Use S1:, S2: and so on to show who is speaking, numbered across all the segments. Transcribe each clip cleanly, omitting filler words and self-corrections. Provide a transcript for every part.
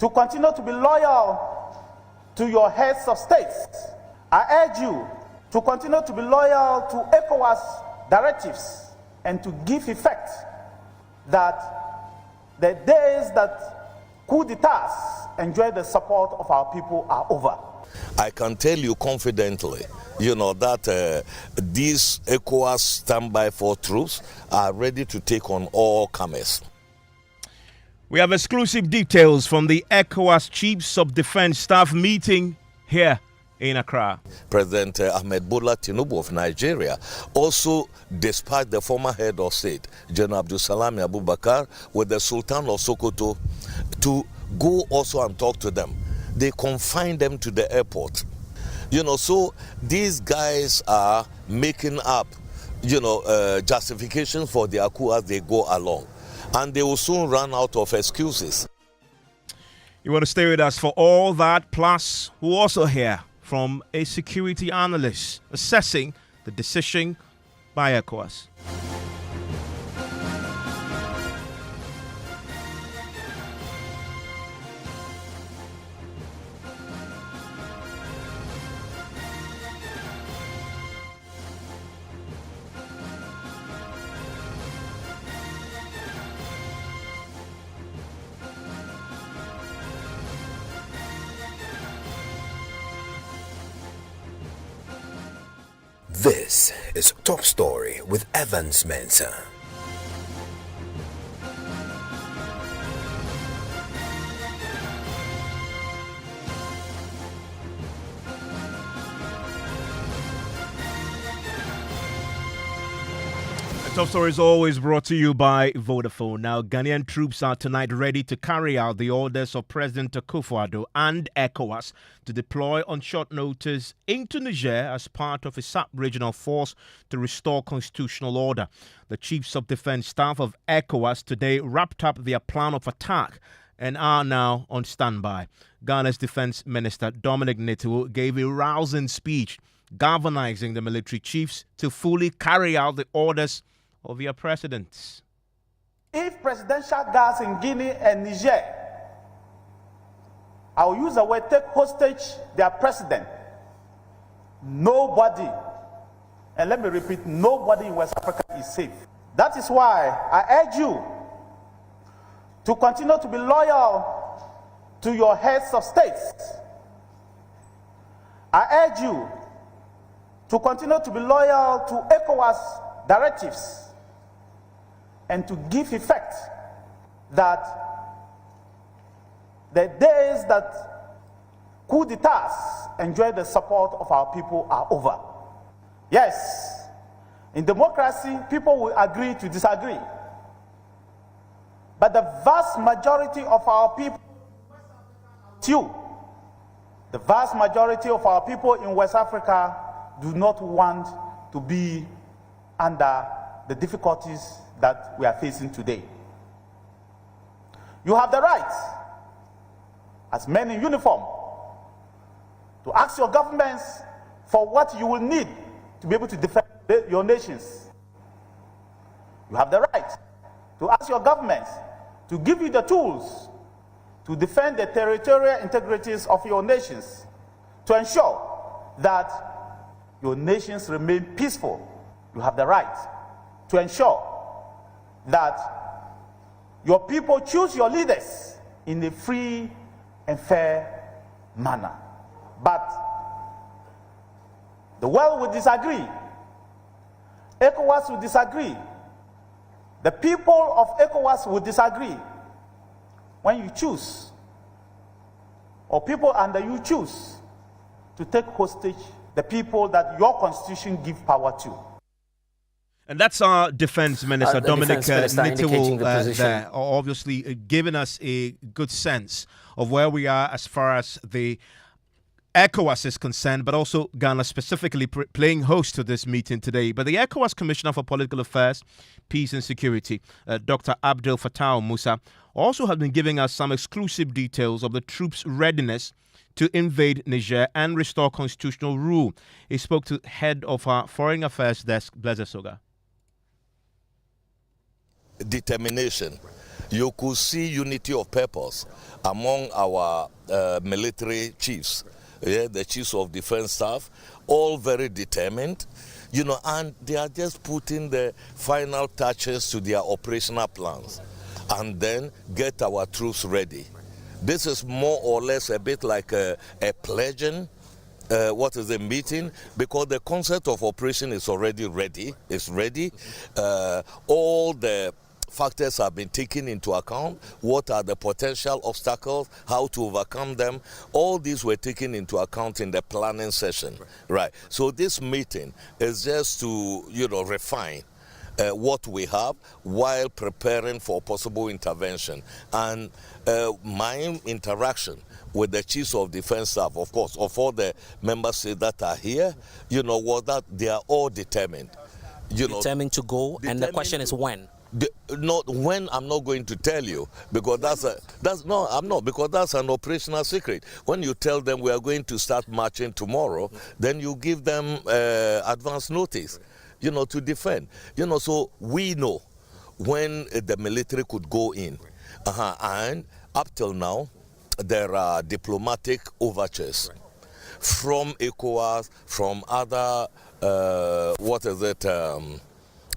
S1: to continue to be loyal to your heads of states. I urge you to continue to be loyal to ECOWAS directives and to give effect that the days that coup d'etats enjoy the support of our people are over.
S2: I can tell you confidently, that these ECOWAS standby force troops are ready to take on all comers.
S3: We have exclusive details from the ECOWAS Chiefs of Defense Staff meeting here in Accra.
S2: President Ahmed Bola Tinubu of Nigeria also dispatched the former head of state, General Abdul Salami Abubakar, with the Sultan of Sokoto to go also and talk to them. They confined them to the airport. So these guys are making up, justifications for their coup as they go along. And they will soon run out of excuses.
S3: You want to stay with us for all that, plus we'll also hear from a security analyst assessing the decision by ECOWAS.
S4: This is Top Story with Evans Mensah.
S3: Top Story is always brought to you by Vodafone. Now, Ghanaian troops are tonight ready to carry out the orders of President Akufo-Addo and ECOWAS to deploy on short notice into Niger as part of a sub-regional force to restore constitutional order. The Chiefs of Defense Staff of ECOWAS today wrapped up their plan of attack and are now on standby. Ghana's Defense Minister Dominic Neto gave a rousing speech galvanizing the military chiefs to fully carry out the orders of their presidents.
S1: If presidential guards in Guinea and Niger, I will use the word take hostage their president, nobody, and let me repeat, nobody in West Africa is safe. That is why I urge you to continue to be loyal to your heads of states. I urge you to continue to be loyal to ECOWAS directives and to give effect that the days that coup d'etats enjoy the support of our people are over. Yes, in democracy, people will agree to disagree. But the vast majority of our people, the vast majority of our people in West Africa do not want to be under the difficulties that we are facing today. You have the right, as men in uniform, to ask your governments for what you will need to be able to defend your nations. You have the right to ask your governments to give you the tools to defend the territorial integrities of your nations, to ensure that your nations remain peaceful. You have the right to ensure that your people choose your leaders in a free and fair manner. But the world will disagree. ECOWAS will disagree. The people of ECOWAS will disagree when you choose, or people under you choose, to take hostage the people that your constitution gives power to.
S3: And that's our Defense Minister, Dominic Neto,
S5: there,
S3: obviously giving us a good sense of where we are as far as the ECOWAS is concerned, but also Ghana specifically playing host to this meeting today. But the ECOWAS Commissioner for Political Affairs, Peace and Security, Dr. Abdel Fattah Musa, also has been giving us some exclusive details of the troops' readiness to invade Niger and restore constitutional rule. He spoke to head of our Foreign Affairs Desk, Blaise Soga.
S2: Determination. you could see unity of purpose among our military chiefs, the chiefs of defense staff, all very determined, and they are just putting the final touches to their operational plans and then get our troops ready. This is more or less a bit like a pledging. Meeting, because the concept of operation is already ready. It's ready. All the factors have been taken into account. What are the potential obstacles? How to overcome them? All these were taken into account in the planning session. Right. So this meeting is just to, refine what we have while preparing for possible intervention. And my interaction with the chiefs of defense staff, of course, of all the member states that are here, was that they are all determined.
S5: Determined to go, and the question is when?
S2: Not when, I'm not going to tell you, because because that's an operational secret. When you tell them we are going to start marching tomorrow, then you give them advance notice, to defend. So we know when the military could go in, and up till now, there are diplomatic overtures from ECOWAS, from other,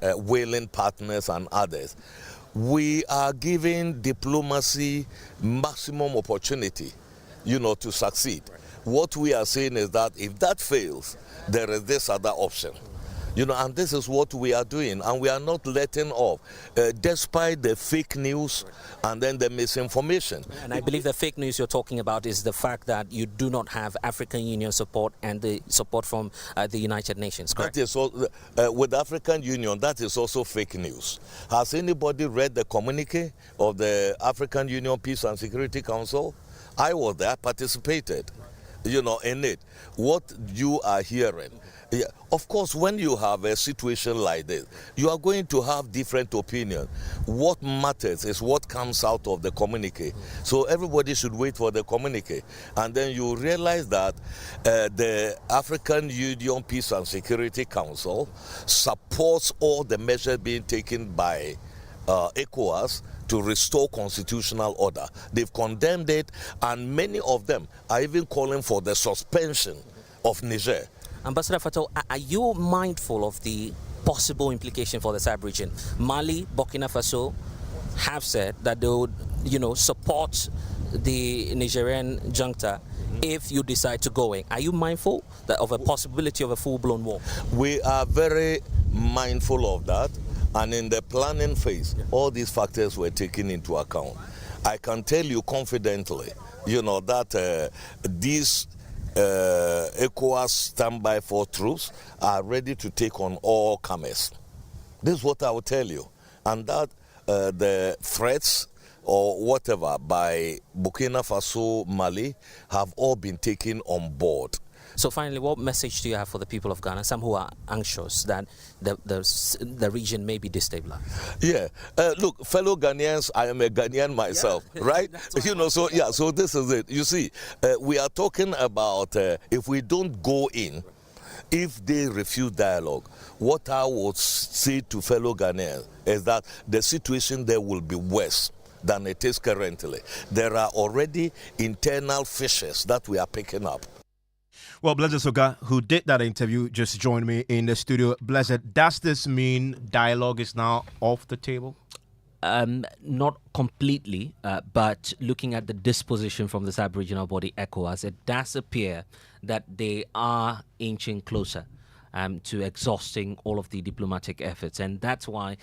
S2: whaling partners and others. We are giving diplomacy maximum opportunity, to succeed. What we are saying is that if that fails, there is this other option. And this is what we are doing, and we are not letting off, despite the fake news and then the misinformation.
S5: And I believe the fake news you're talking about is the fact that you do not have African Union support and the support from the United Nations, correct?
S2: That is all, with the African Union, that is also fake news. Has anybody read the communique of the African Union Peace and Security Council? I was there, participated, in it. What you are hearing. Yeah, of course, when you have a situation like this, you are going to have different opinions. What matters is what comes out of the communique. So everybody should wait for the communique. And then you realize that the African Union Peace and Security Council supports all the measures being taken by ECOWAS to restore constitutional order. They've condemned it, and many of them are even calling for the suspension of Niger.
S5: Ambassador Fatou, are you mindful of the possible implication for the sub-region? Mali, Burkina Faso have said that they would, support the Nigerian junta if you decide to go in. Are you mindful of a possibility of a full-blown war?
S2: We are very mindful of that, and in the planning phase, all these factors were taken into account. I can tell you confidently, that these ECOWAS standby for troops are ready to take on all comers. This is what I will tell you. And that the threats or whatever by Burkina Faso, Mali have all been taken on board.
S5: So finally, what message do you have for the people of Ghana, some who are anxious that the region may be destabilized?
S2: Yeah, look, fellow Ghanaians, I am a Ghanaian myself, right? So this is it. You see, we are talking about if we don't go in, if they refuse dialogue, what I would say to fellow Ghanaians is that the situation there will be worse than it is currently. There are already internal fissures that we are picking up.
S3: Well, Blessed Soga, who did that interview, just joined me in the studio. Blessed, does this mean dialogue is now off the table?
S5: Not completely, but looking at the disposition from this Aboriginal body, ECOWAS, it does appear that they are inching closer to exhausting all of the diplomatic efforts. And that's why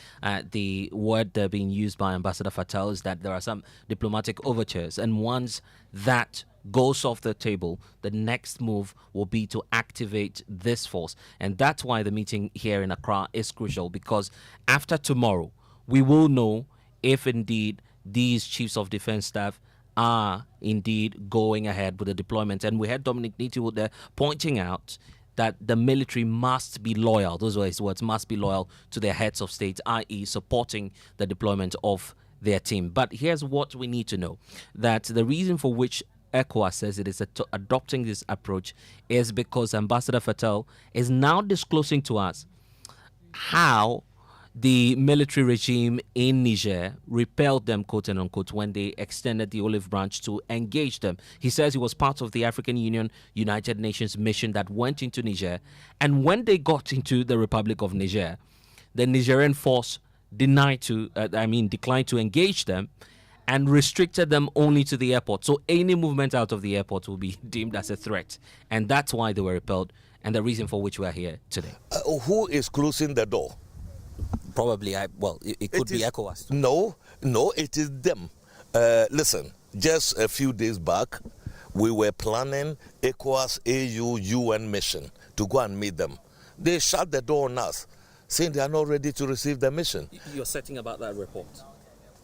S5: the word being used by Ambassador Fatou is that there are some diplomatic overtures. And once that goes off the table, the next move will be to activate this force. And that's why the meeting here in Accra is crucial, because after tomorrow, we will know if indeed these chiefs of defense staff are indeed going ahead with the deployment. And we had Dominic Neetu there pointing out that the military must be loyal, those were his words, must be loyal to their heads of state, i.e. supporting the deployment of their team. But here's what we need to know, that the reason for which ECOWAS says it is adopting this approach is because Ambassador Fatou is now disclosing to us how the military regime in Niger repelled them, quote and unquote, when they extended the olive branch to engage them. He says he was part of the African Union United Nations mission that went into Niger. And when they got into the Republic of Niger, the Nigerian force declined to engage them and restricted them only to the airport. So any movement out of the airport will be deemed as a threat. And that's why they were repelled, and the reason for which we are here today.
S2: Who is closing the door?
S5: Probably, it could be ECOWAS.
S2: No, it is them. Listen, just a few days back, we were planning ECOWAS AU UN mission to go and meet them. They shut the door on us, saying they are not ready to receive the mission.
S5: You're setting about that report.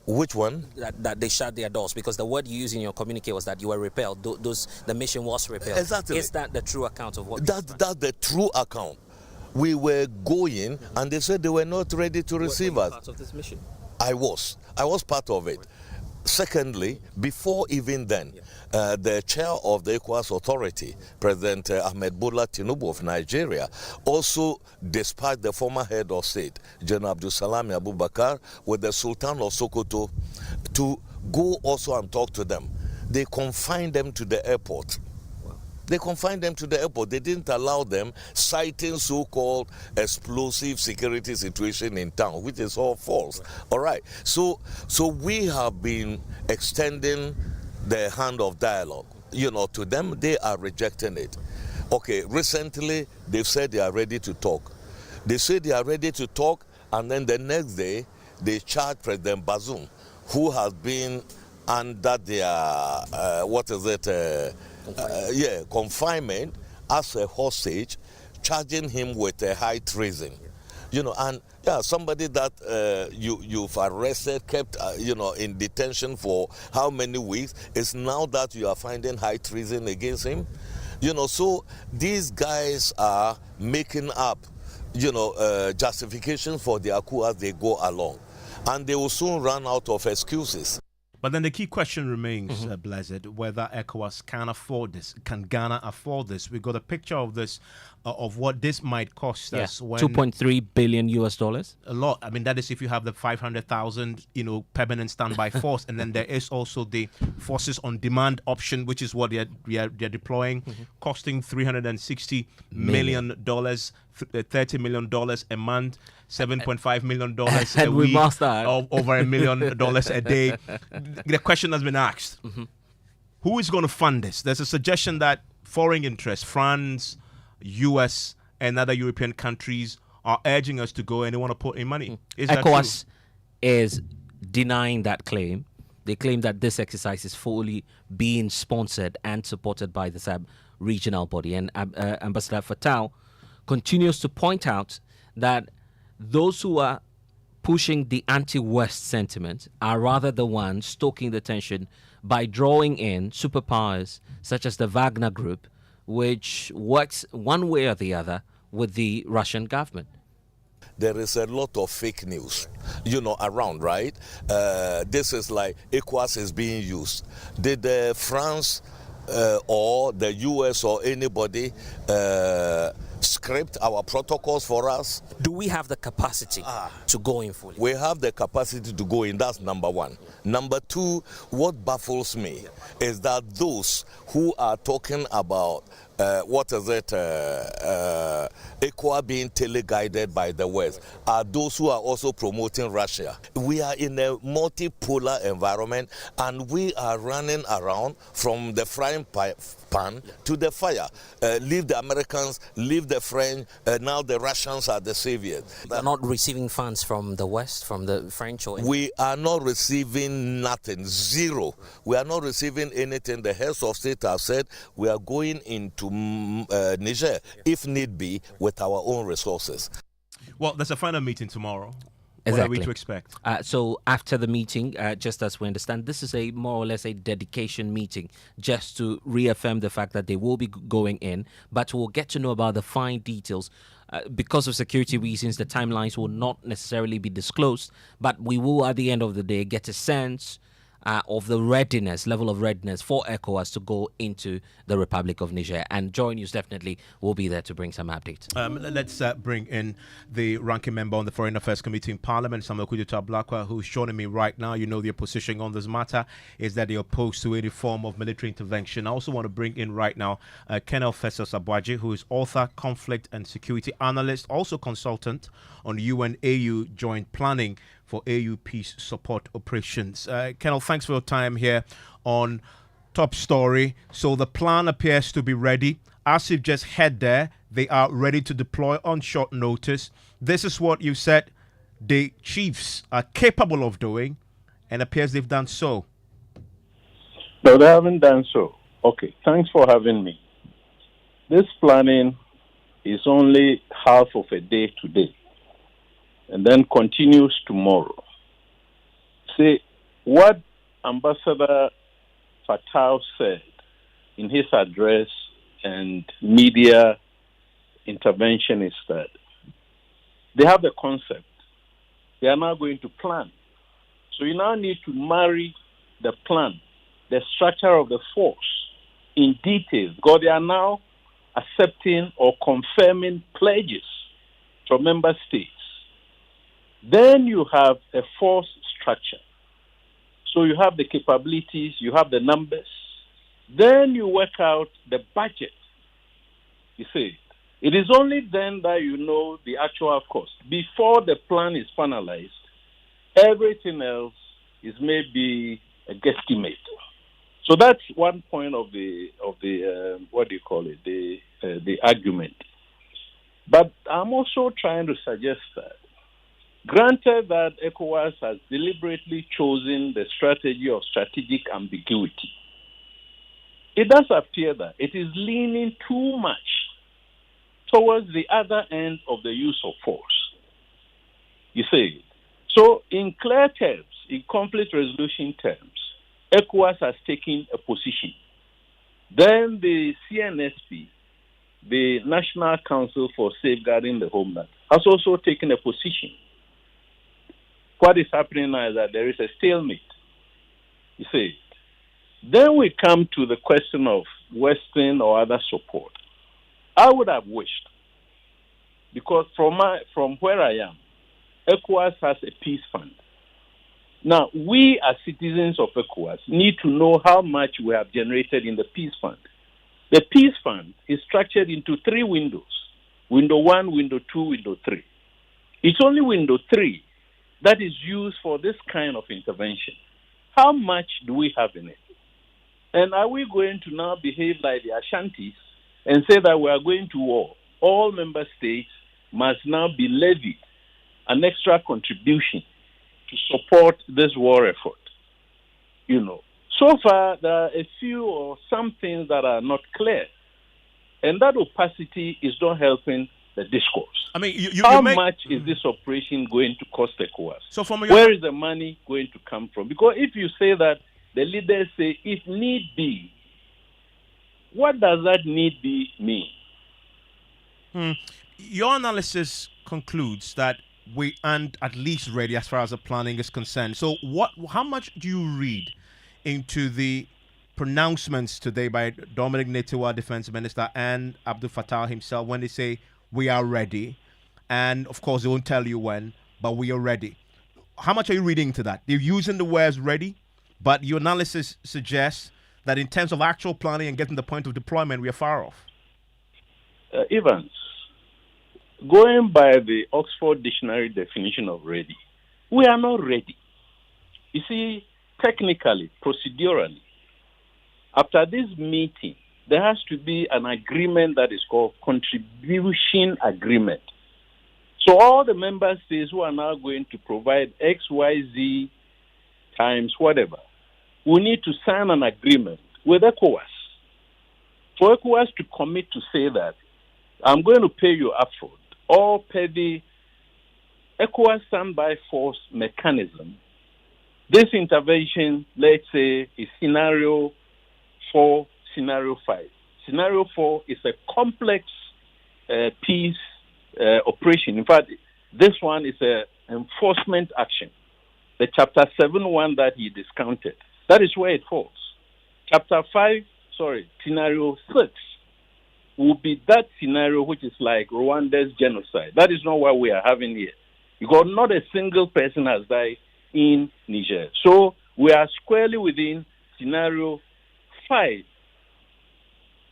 S2: Which one?
S5: That they shut their doors, because the word you used in your communique was that you were repelled. The mission was repelled.
S2: Exactly.
S5: Is that the true account of what?
S2: That's the true account. We were going, and they said they were not ready to receive us.
S5: Part of this mission.
S2: I was part of it. Secondly, before even then, the chair of the ECOWAS authority, President Ahmed Bola Tinubu of Nigeria, also dispatched the former head of state, General Abdul Salam Abu Bakar, with the Sultan of Sokoto to go also and talk to them. They confined them to the airport. They confined them to the airport. They didn't allow them, citing so-called explosive security situation in town, which is all false. All right. So we have been extending the hand of dialogue, to them. They are rejecting it. Okay, recently they've said they are ready to talk. They say they are ready to talk, and then the next day they charge President Bazoum, who has been under their, confinement as a hostage, charging him with a high treason. Somebody that you've arrested, kept, in detention for how many weeks, is now that you are finding high treason against him. So these guys are making up, justifications for their coup as they go along. And they will soon run out of excuses.
S3: But then the key question remains, Blessed, whether ECOWAS can afford this. Can Ghana afford this? We got a picture of this, of what this might cost us. When
S5: $2.3 billion US.
S3: A lot. I mean, that is if you have the 500,000, permanent standby force, and then there is also the forces on demand option, which is what they're deploying, costing $360 million, $30 million a month, $7.5 million a week, over $1 million a day. The question has been asked: who is going to fund this? There's a suggestion that foreign interests, France, US, and other European countries are urging us to go, and they want to put in money. Is that
S5: ECOWAS
S3: true?
S5: is denying that claim. They claim that this exercise is fully being sponsored and supported by the SAB regional body. And Ambassador Fattah continues to point out that those who are pushing the anti-West sentiment are rather the ones stoking the tension by drawing in superpowers such as the Wagner Group, which works one way or the other with the Russian government.
S2: There is a lot of fake news, around, right? This is like ECOWAS is being used. Did France or the US or anybody script our protocols for us?
S5: Do we have the capacity to go in fully?
S2: We have the capacity to go in. That's number one. Number two, what baffles me is that those who are talking about ECOWAS being teleguided by the West are those who are also promoting Russia. We are in a multipolar environment, and we are running around from the frying pan to the fire. Leave the Americans, leave the French, now the Russians are the saviors.
S5: They're not receiving funds from the West, from the French or anything?
S2: We are not receiving nothing, zero. We are not receiving anything. The heads of state have said we are going into Niger, if need be, with our own resources.
S3: Well, there's a final meeting tomorrow.
S5: Exactly.
S3: What are we to expect?
S5: So after the meeting, just as we understand, this is a more or less a dedication meeting, just to reaffirm the fact that they will be going in, but we'll get to know about the fine details. Because of security reasons, the timelines will not necessarily be disclosed, but we will, at the end of the day, get a sense of the level of readiness for ECOWAS to go into the Republic of Niger. And Joy News definitely will be there to bring some updates.
S3: Let's bring in the ranking member on the Foreign Affairs Committee in Parliament, Samuel Kuduta Blakwa, who's joining me right now. You know, their position on this matter is that they're opposed to any form of military intervention. I also want to bring in right now Colonel Festus Abwaji, who is author, conflict and security analyst, also consultant on UN-AU joint planning for AU peace support operations. Colonel, thanks for your time here on Top Story. So the plan appears to be ready. As you've just heard there, they are ready to deploy on short notice. This is what you said the chiefs are capable of doing, and appears they've done so.
S6: No, they haven't done so. Okay, thanks for having me. This planning is only half of a day today, and then continues tomorrow. See, what Ambassador Fattah said in his address and media intervention is that they have the concept. They are now going to plan. So you now need to marry the plan, the structure of the force in detail, because they are now accepting or confirming pledges from member states. Then you have a force structure. So you have the capabilities, you have the numbers. Then you work out the budget. You see, it is only then that you know the actual cost. Before the plan is finalized, everything else is maybe a guesstimate. So that's one point of the what do you call it, the argument. But I'm also trying to suggest that, granted that ECOWAS has deliberately chosen the strategy of strategic ambiguity, it does appear that it is leaning too much towards the other end of the use of force. You see, so in clear terms, in conflict resolution terms, ECOWAS has taken a position. Then the CNSP, the National Council for Safeguarding the Homeland, has also taken a position. What is happening now is that there is a stalemate. You see, then we come to the question of Western or other support. I would have wished, because from where I am, ECOWAS has a peace fund. Now, we as citizens of ECOWAS need to know how much we have generated in the peace fund. The peace fund is structured into 3 windows. Window 1, window 2, window 3. It's only window 3 that is used for this kind of intervention. How much do we have in it? And are we going to now behave like the Ashantis and say that we are going to war? All member states must now be levied an extra contribution to support this war effort. You know, so far there are a few or some things that are not clear, and that opacity is not helping the discourse.
S3: I mean,
S6: how much is this operation going to cost ECOWAS?
S3: So
S6: where is the money going to come from? Because if you say that the leaders say if need be, what does that need be mean?
S3: Your analysis concludes that we aren't at least ready as far as the planning is concerned. So how much do you read into the pronouncements today by Dominic Netiwa, Defense Minister, and Abdul Fattah himself when they say we are ready? And of course, they won't tell you when, but we are ready. How much are you reading into that? They're using the words ready, but your analysis suggests that in terms of actual planning and getting the point of deployment, we are far off.
S6: Evans, going by the Oxford Dictionary definition of ready, we are not ready. You see, technically, procedurally, after this meeting, there has to be an agreement that is called contribution agreement. So all the member states who are now going to provide X, Y, Z times whatever, we need to sign an agreement with ECOWAS. For ECOWAS to commit to say that, I'm going to pay you upfront, or pay the ECOWAS standby force mechanism. This intervention, let's say, is scenario 4, scenario 5. Scenario 4 is a complex peace operation. In fact, this one is an enforcement action. The Chapter 7 one that he discounted That is where it falls. Scenario 6 will be that scenario which is like Rwanda's genocide. That is not what we are having here. Because not a single person has died in Niger. So we are squarely within scenario 5.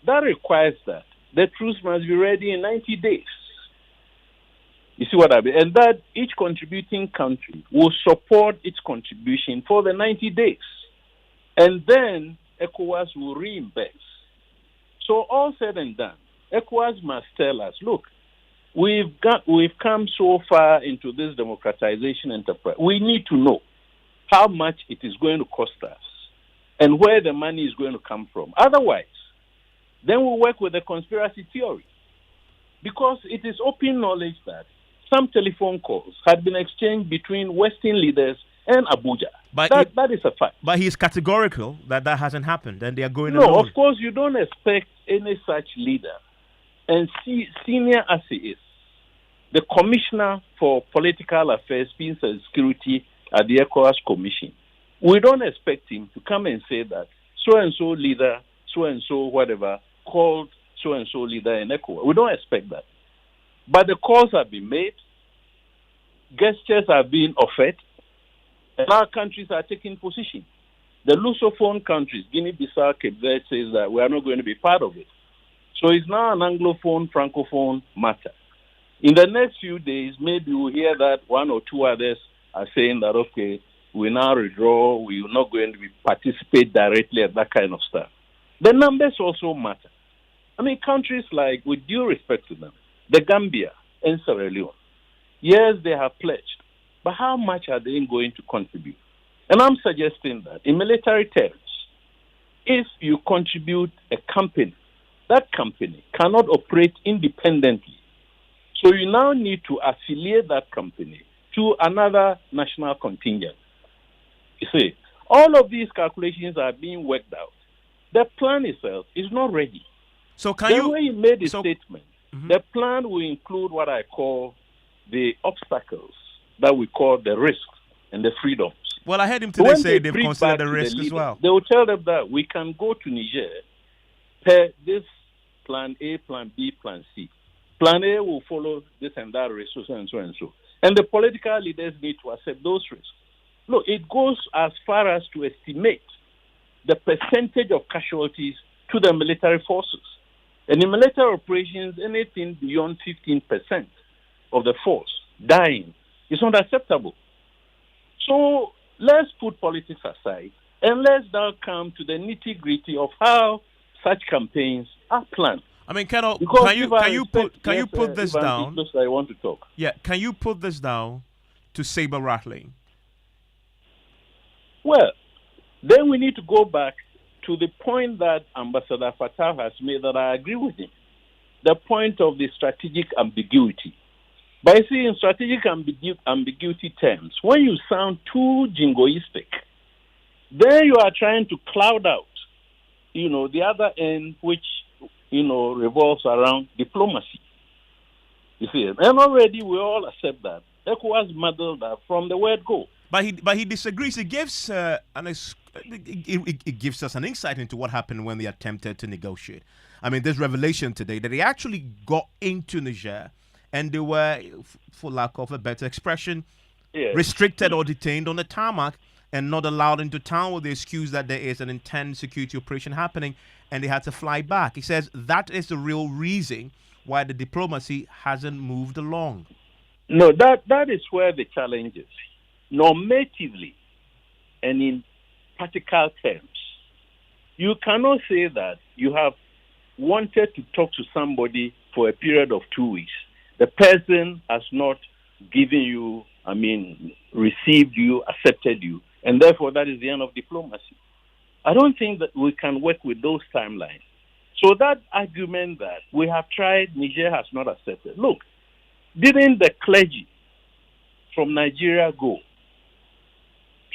S6: That requires that the troops must be ready in 90 days. You see what I mean? And that each contributing country will support its contribution for the 90 days. And then ECOWAS will reinvest. So all said and done, ECOWAS must tell us, look, we've come so far into this democratization enterprise. We need to know how much it is going to cost us and where the money is going to come from. Otherwise, then we'll work with the conspiracy theory. Because it is open knowledge that some telephone calls had been exchanged between Western leaders and Abuja.
S3: But
S6: that is a fact.
S3: But he's categorical that hasn't happened, and they are going
S6: alone.
S3: No,
S6: of course, you don't expect any such leader. And senior as he is, the Commissioner for Political Affairs, Peace and Security at the ECOWAS Commission, we don't expect him to come and say that so-and-so leader, so-and-so whatever, called so-and-so leader in ECOWAS. We don't expect that. But the calls have been made, gestures have been offered, and our countries are taking position. The Lusophone countries, Guinea-Bissau, Cape Verde, says that we are not going to be part of it. So it's now an Anglophone, Francophone matter. In the next few days, maybe we'll hear that one or two others are saying that, okay, we now withdraw, we're not going to participate directly at that kind of stuff. The numbers also matter. I mean, countries like, with due respect to them, the Gambia and Sierra Leone, yes, they have pledged, but how much are they going to contribute? And I'm suggesting that in military terms, if you contribute a company, that company cannot operate independently. So you now need to affiliate that company to another national contingent. You see, all of these calculations are being worked out. The plan itself is not ready.
S3: So
S6: the way you made a statement, the plan will include what I call the obstacles that we call the risks and the freedoms.
S3: Well, I heard him today say they've considered the risk as well.
S6: They will tell them that we can go to Niger per this plan A, plan B, plan C. Plan A will follow this and that risk, so and so and so. And the political leaders need to accept those risks. Look, it goes as far as to estimate the percentage of casualties to the military forces. And in military operations, anything beyond 15% of the force dying is not acceptable. So let's put politics aside and let's now come to the nitty-gritty of how such campaigns are planned.
S3: I mean, can you put this down?
S6: I want to talk.
S3: Yeah, can you put this down to saber rattling?
S6: Well, then we need to go back to the point that Ambassador Fattah has made that I agree with him. The point of the strategic ambiguity. But you see, in strategic ambiguity terms, when you sound too jingoistic, then you are trying to cloud out, the other end, which, revolves around diplomacy. You see, and already we all accept that. ECOWAS modeled that from the word go.
S3: But he disagrees. It gives it gives us an insight into what happened when they attempted to negotiate. I mean, there's revelation today that they actually got into Niger and they were, for lack of a better expression, restricted or detained on the tarmac and not allowed into town with the excuse that there is an intense security operation happening and they had to fly back. He says that is the real reason why the diplomacy hasn't moved along.
S6: No, that is where the challenge is. Normatively and in practical terms, you cannot say that you have wanted to talk to somebody for a period of 2 weeks. The person has not given you, received you, accepted you, and therefore that is the end of diplomacy. I don't think that we can work with those timelines. So that argument that we have tried, Niger has not accepted. Look, didn't the clergy from Nigeria go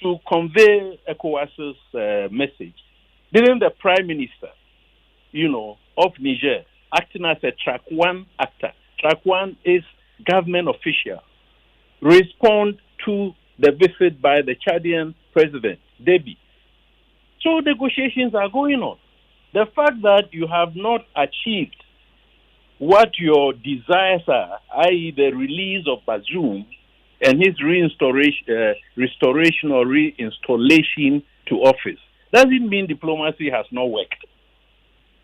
S6: to convey ECOWAS's message? Didn't the Prime Minister, of Niger, acting as a track one actor, track one is government official, respond to the visit by the Chadian president, Déby, So negotiations are going on. The fact that you have not achieved what your desires are, i.e. the release of Bazoum and his restoration or reinstallation to office, doesn't mean diplomacy has not worked.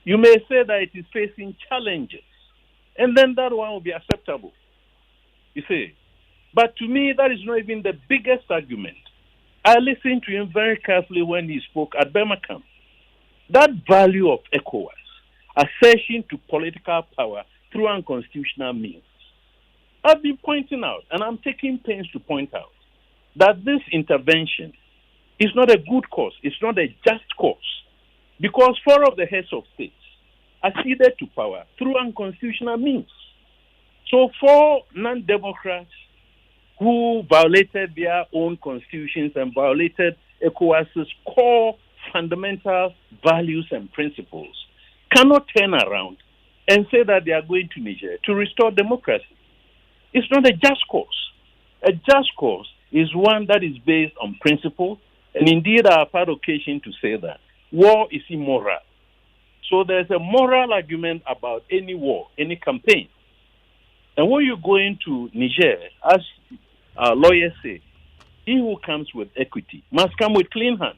S6: You may say that it is facing challenges, and then that one will be acceptable. You see. But to me, that is not even the biggest argument. I listened to him very carefully when he spoke at Birmingham. That value of ECOWAS, accession to political power through unconstitutional means. I've been pointing out, and I'm taking pains to point out, that this intervention is not a good cause. It's not a just cause. Because 4 of the heads of states acceded to power through unconstitutional means. So 4 non-democrats who violated their own constitutions and violated ECOWAS's core fundamental values and principles cannot turn around and say that they are going to Niger to restore democracy. It's not a just cause. A just cause is one that is based on principle, and indeed I have had occasion to say that war is immoral. So there's a moral argument about any war, any campaign. And when you go into Niger, as lawyers say, he who comes with equity must come with clean hands.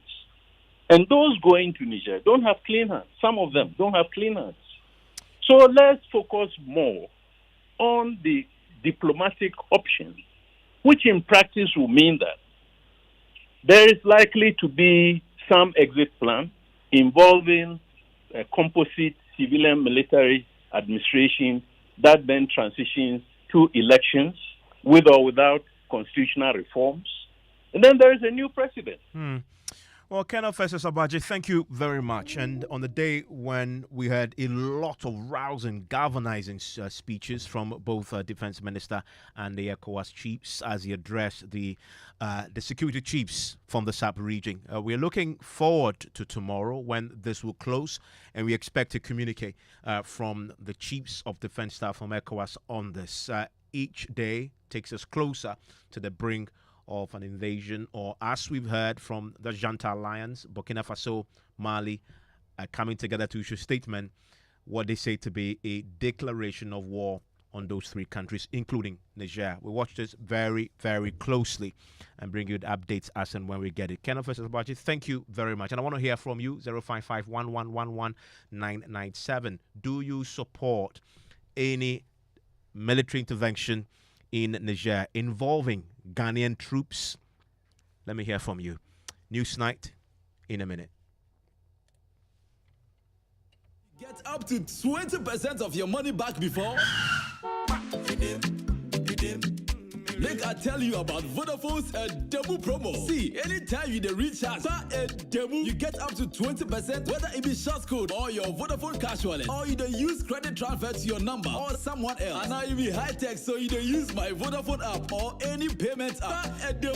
S6: And those going to Niger don't have clean hands. Some of them don't have clean hands. So let's focus more on the diplomatic option, which in practice will mean that there is likely to be some exit plan involving a composite civilian military administration that then transitions to elections with or without constitutional reforms. And then there is a new president.
S3: Well, Kenneth versus Abaji, thank you very much. And on the day when we had a lot of rousing, galvanizing speeches from both Defense Minister and the ECOWAS chiefs as he addressed the security chiefs from the SAP region. We're looking forward to tomorrow when this will close, and we expect to communicate from the chiefs of defense staff from ECOWAS on this. Each day takes us closer to the brink of an invasion, or as we've heard from the Junta Alliance, Burkina Faso, Mali, coming together to issue a statement, what they say to be a declaration of war on those 3 countries, including Niger. We watch this very, very closely and bring you the updates as and when we get it. Kenneth versus Abaji, thank you very much. And I want to hear from you, 055-1111-997. Do you support any military intervention in Niger involving Ghanaian troops? Let me hear from you. News Night in a minute.
S7: Get up to 20% of your money back before. Make I tell you about Vodafone's demo promo. See, anytime you recharge a demo, you get up to 20%, whether it be short code or your Vodafone cash wallet, or you use credit transfer to your number or someone else. And now you be high tech, so you use my Vodafone app or any payment app.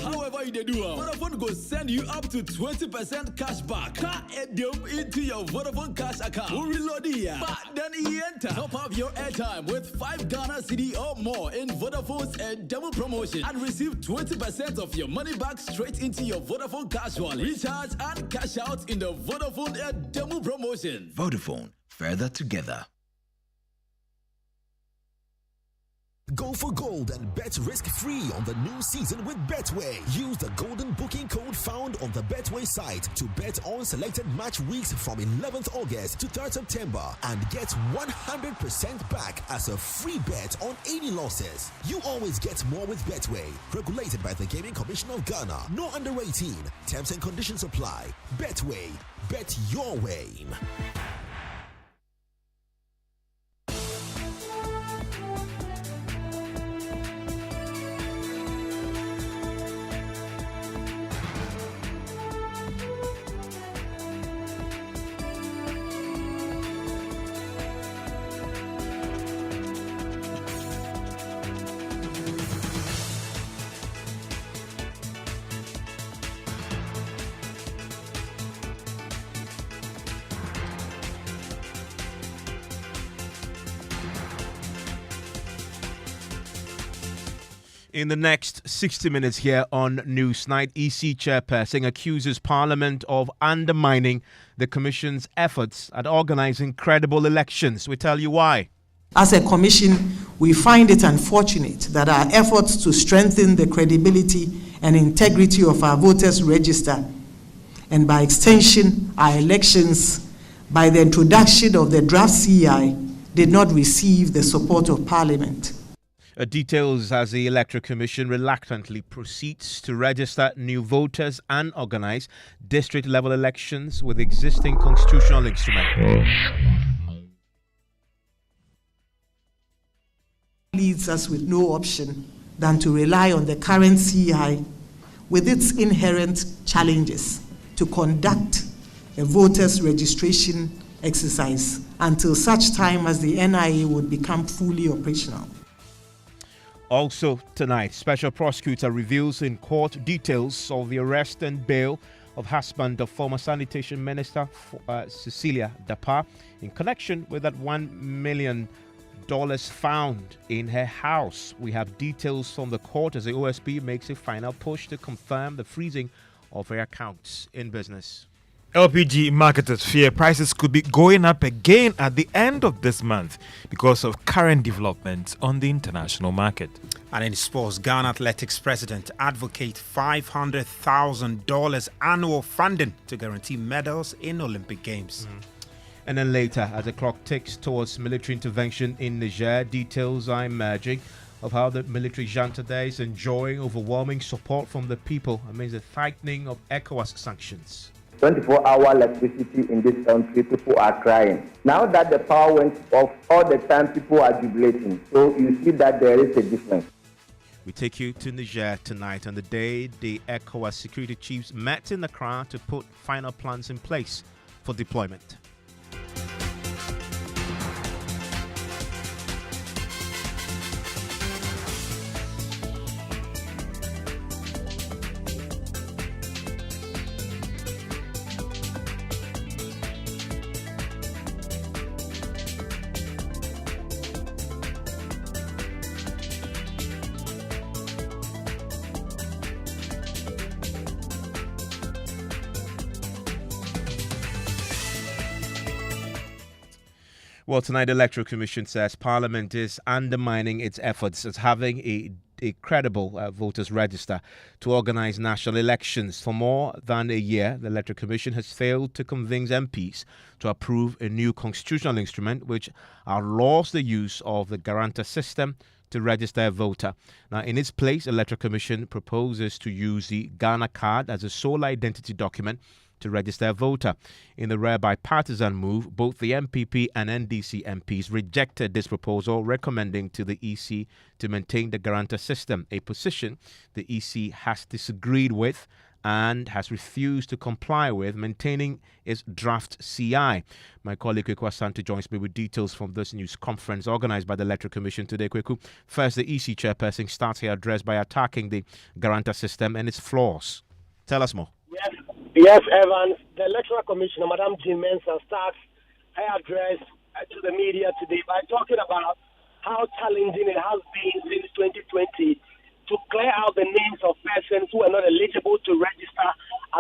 S7: However you do, Vodafone go send you up to 20% cash back into your Vodafone cash account. We'll reload it, but then you enter. Top up your airtime with 5 Ghana CD or more in Vodafone's demo promo. And receive 20% of your money back straight into your Vodafone cash wallet. Recharge and cash out in the Vodafone demo promotion.
S4: Vodafone, further together. Go for gold and bet risk-free on the new season with Betway. Use the golden booking code found on the Betway site to bet on selected match weeks from 11th August to 3rd September and get 100% back as a free bet on any losses. You always get more with Betway. Regulated by the Gaming Commission of Ghana. No under 18. Terms and conditions apply. Betway. Bet your way.
S3: In the next 60 minutes here on Newsnight, EC chairperson accuses Parliament of undermining the Commission's efforts at organising credible elections. We tell you why.
S8: As a Commission, we find it unfortunate that our efforts to strengthen the credibility and integrity of our voters' register, and by extension, our elections, by the introduction of the draft CEI, did not receive the support of Parliament.
S3: Details as the Electoral Commission reluctantly proceeds to register new voters and organise district-level elections with existing constitutional instruments.
S8: Leaves us with no option than to rely on the current CEI with its inherent challenges to conduct a voters' registration exercise until such time as the NIA would become fully operational.
S3: Also tonight, Special Prosecutor reveals in court details of the arrest and bail of husband of former Sanitation Minister Cecilia Dapa in connection with that $1 million found in her house. We have details from the court as the OSP makes a final push to confirm the freezing of her accounts in business.
S9: LPG marketers fear prices could be going up again at the end of this month because of current developments on the international market.
S10: And in sports, Ghana Athletics president advocates $500,000 annual funding to guarantee medals in Olympic Games.
S3: And then later, as the clock ticks towards military intervention in Niger, details are emerging of how the military junta there is enjoying overwhelming support from the people amidst the tightening of ECOWAS sanctions.
S11: 24-hour electricity in this country, people are crying. Now that the power went off, all the time people are jubilating. So you see that there is a difference.
S3: We take you to Niger tonight on the day the ECOWAS security chiefs met in Accra to put final plans in place for deployment. Well, tonight the Electoral Commission says Parliament is undermining its efforts at having a credible voters register to organise national elections. For more than a year, the Electoral Commission has failed to convince MPs to approve a new constitutional instrument which outlaws the use of the guarantor system to register a voter. Now, in its place, the Electoral Commission proposes to use the Ghana card as a sole identity document to register a voter. In the rare bipartisan move, both the MPP and NDC MPs rejected this proposal, recommending to the EC to maintain the guarantor system, a position the EC has disagreed with and has refused to comply with, maintaining its draft CI. My colleague Kweku Asante joins me with details from this news conference organised by the Electoral Commission today. Kweku, first, the EC chairperson starts her address by attacking the guarantor system and its flaws. Tell us more.
S12: Yes, Evans, the Electoral Commissioner, Madam Jean Mensah, starts her address to the media today by talking about how challenging it has been since 2020 to clear out the names of persons who are not eligible to register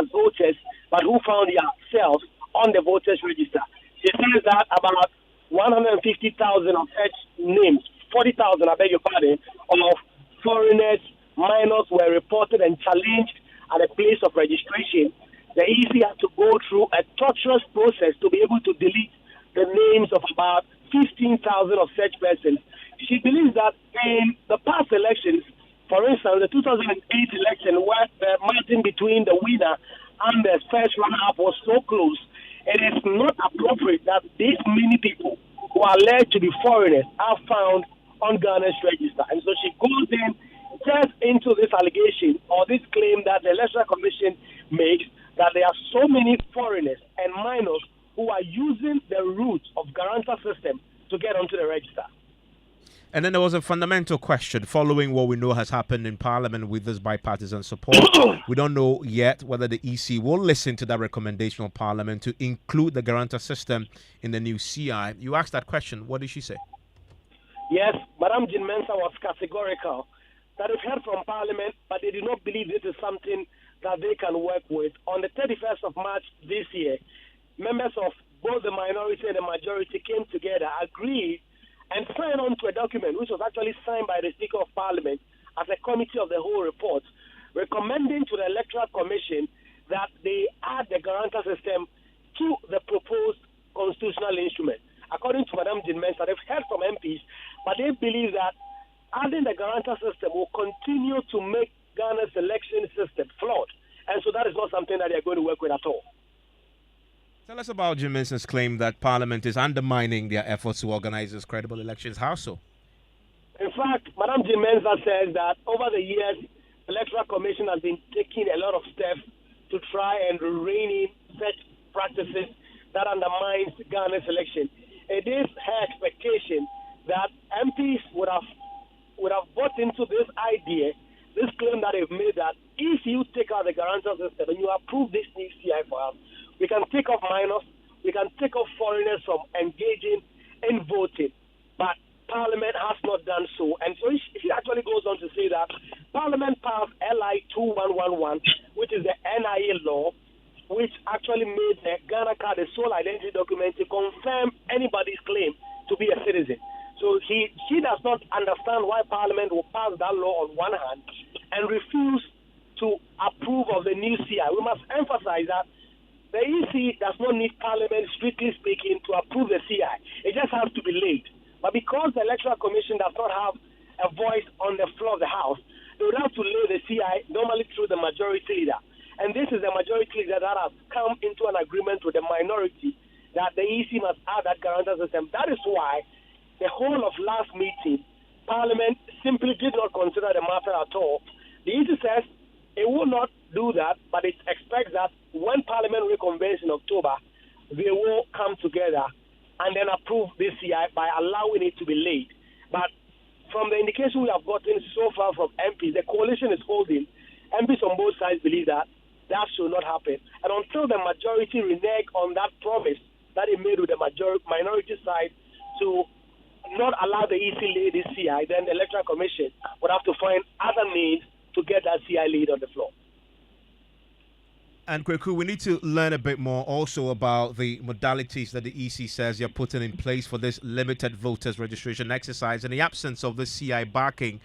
S12: as voters, but who found themselves on the voters register. She says that about 150,000 of such names, 40,000, I beg your pardon, of foreigners, minors were reported and challenged at a place of registration. The EC had to go through a torturous process to be able to delete the names of about 15,000 of such persons. She believes that in the past elections, for instance, the 2008 election, where the margin between the winner and the first runner-up was so close, it is not appropriate that these many people who are alleged to be foreigners are found on Ghana's register. And so she goes in just into this allegation or this claim that the Electoral Commission makes, that there are so many foreigners and minors who are using the route of guarantor system to get onto the register.
S3: And then there was a fundamental question following what we know has happened in Parliament with this bipartisan support. We don't know yet whether the EC will listen to that recommendation of Parliament to include the guarantor system in the new CI. You asked that question. What did she say?
S12: Yes, Madam Jean Mensah was categorical that they've heard from Parliament, but they do not believe this is something that they can work with. On the 31st of March this year, members of both the minority and the majority came together, agreed, and signed on to a document which was actually signed by the Speaker of Parliament as a committee of the whole report, recommending to the Electoral Commission that they add the guarantor system to the proposed constitutional instrument. According to Madam Jean Mensah, they've heard from MPs, but they believe that adding the guarantor system will continue to make Ghana's election system flawed. And so that is not something that they're going to work with at all.
S3: Tell us about Jean Mensah's claim that Parliament is undermining their efforts to organize these credible elections. How so?
S12: In fact, Madam Jean Mensah says that over the years, the Electoral Commission has been taking a lot of steps to try and rein in such practices that undermines Ghana's election. It is her expectation that MPs would have bought into this idea, this claim that they've made, that if you take out the guarantor system and you approve this new CI for us, we can take off minors, we can take off foreigners from engaging in voting. But Parliament has not done so. And so she actually goes on to say that Parliament passed LI 2111, which is the NIA law, which actually made the Ghana card a sole identity document to confirm anybody's claim to be a citizen. So she does not understand why Parliament will pass that law on one hand and refuse to approve of the new CI. We must emphasize that the EC does not need Parliament, strictly speaking, to approve the CI. It just has to be laid. But because the Electoral Commission does not have a voice on the floor of the House, they would have to lay the CI normally through the majority leader. And this is the majority leader that has come into an agreement with the minority that the EC must add that guarantor system. That is why the whole of last meeting, Parliament simply did not consider the matter at all. The EC says it will not do that, but it expects that when Parliament reconvenes in October, they will come together and then approve this CI by allowing it to be laid. But from the indication we have gotten so far from MPs, the coalition is holding. MPs on both sides believe that that should not happen. And until the majority renege on that promise that it made with the minority side to not allow the EC lay this CI, then the Electoral Commission would have to find other means to get that CI laid on the floor.
S3: And Kweku, we need to learn a bit more also about the modalities that the EC says you're putting in place for this limited voters registration exercise. In the absence of the CI backing,